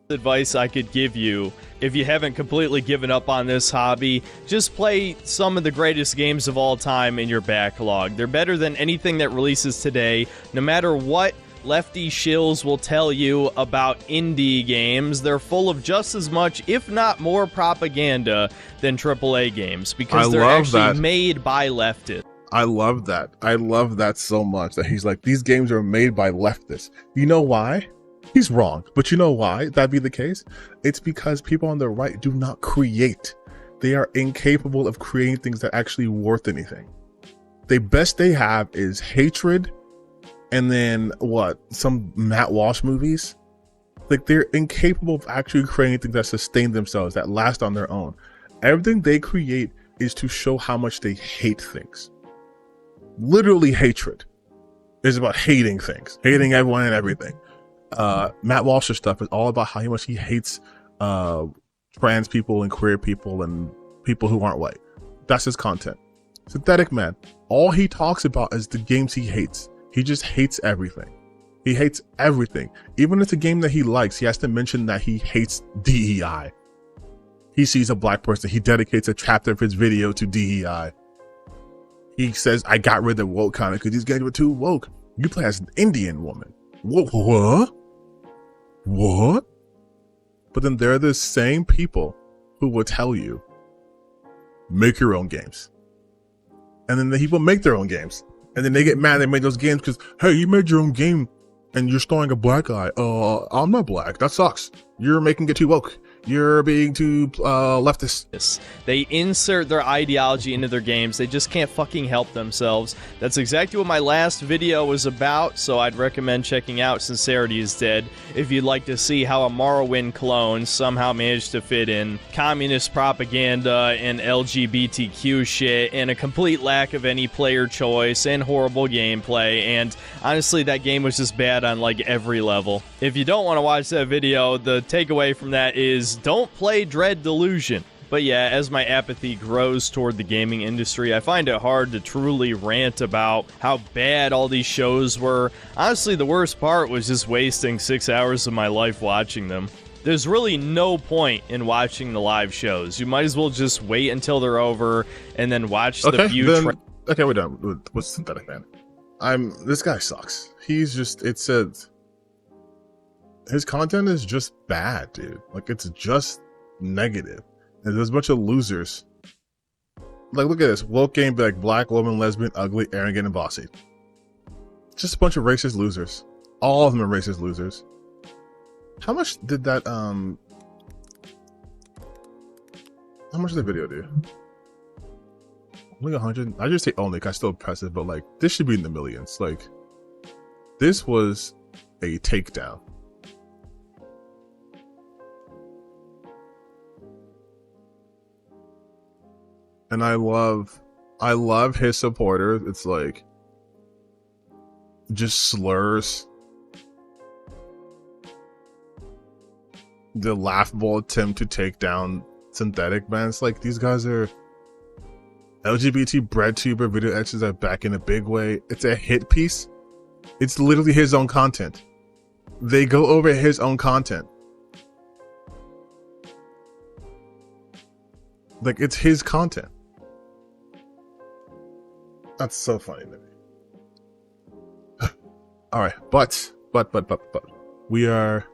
Advice I could give you, if you haven't completely given up on this hobby, just play some of the greatest games of all time in your backlog. They're better than anything that releases today, no matter what lefty shills will tell you about indie games. They're full of just as much, if not more, propaganda than AAA games, because they're actually made by leftists. I love that. I love that so much, that he's like, these games are made by leftists. You know why? He's wrong, but you know why that'd be the case? It's because people on the right do not create. They are incapable of creating things that actually worth anything. The best they have is hatred, and then what? Some Matt Walsh movies. Like, they're incapable of actually creating things that sustain themselves, that last on their own. Everything they create is to show how much they hate things. Literally, hatred is about hating things, hating everyone and everything. Matt Walsh's stuff is all about how much he hates trans people and queer people and people who aren't white. That's his content. Synthetic Man, all he talks about is the games he hates. He just hates everything. He hates everything. Even if it's a game that he likes, he has to mention that he hates DEI. He sees a black person, he dedicates a chapter of his video to DEI. He says, I got rid of woke kind of because these guys were too woke. You play as an Indian woman. What? What? But then there are the same people who will tell you, make your own games. And then the people make their own games. And then they get mad they made those games because, hey, you made your own game and you're starring a black guy. I'm not black. That sucks. You're making it too woke. You're being too leftist. They insert their ideology into their games. They just can't fucking help themselves. That's exactly what my last video was about, so I'd recommend checking out Sincerity is Dead if you'd like to see how a Morrowind clone somehow managed to fit in communist propaganda and LGBTQ shit and a complete lack of any player choice and horrible gameplay, and honestly, that game was just bad on like every level. If you don't want to watch that video, the takeaway from that is don't play Dread Delusion. But yeah, as my apathy grows toward the gaming industry, I find it hard to truly rant about how bad all these shows were. Honestly, the worst part was just wasting 6 hours of my life watching them. There's really no point in watching the live shows. You might as well just wait until they're over and then watch the few. Okay, we're done with Synthetic Man. This guy sucks. He's just, it says his content is just bad, dude. Like, it's just negative. And there's a bunch of losers. Like, look at this. Woke game, like black, woman, lesbian, ugly, arrogant, and bossy. Just a bunch of racist losers. All of them are racist losers. How much did that How much did the video do? Only 100. I just say only, 'cause I still press it, but like this should be in the millions. Like this was a takedown. And I love his supporters. It's like just slurs. The laughable attempt to take down synthetic bands. Like these guys are LGBT bread tuber video X's are back in a big way. It's a hit piece. It's literally his own content. They go over his own content. Like it's his content. That's so funny to me. All right, but we are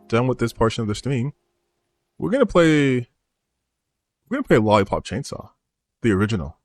done with this portion of the stream. We're gonna play Lollipop Chainsaw, the original.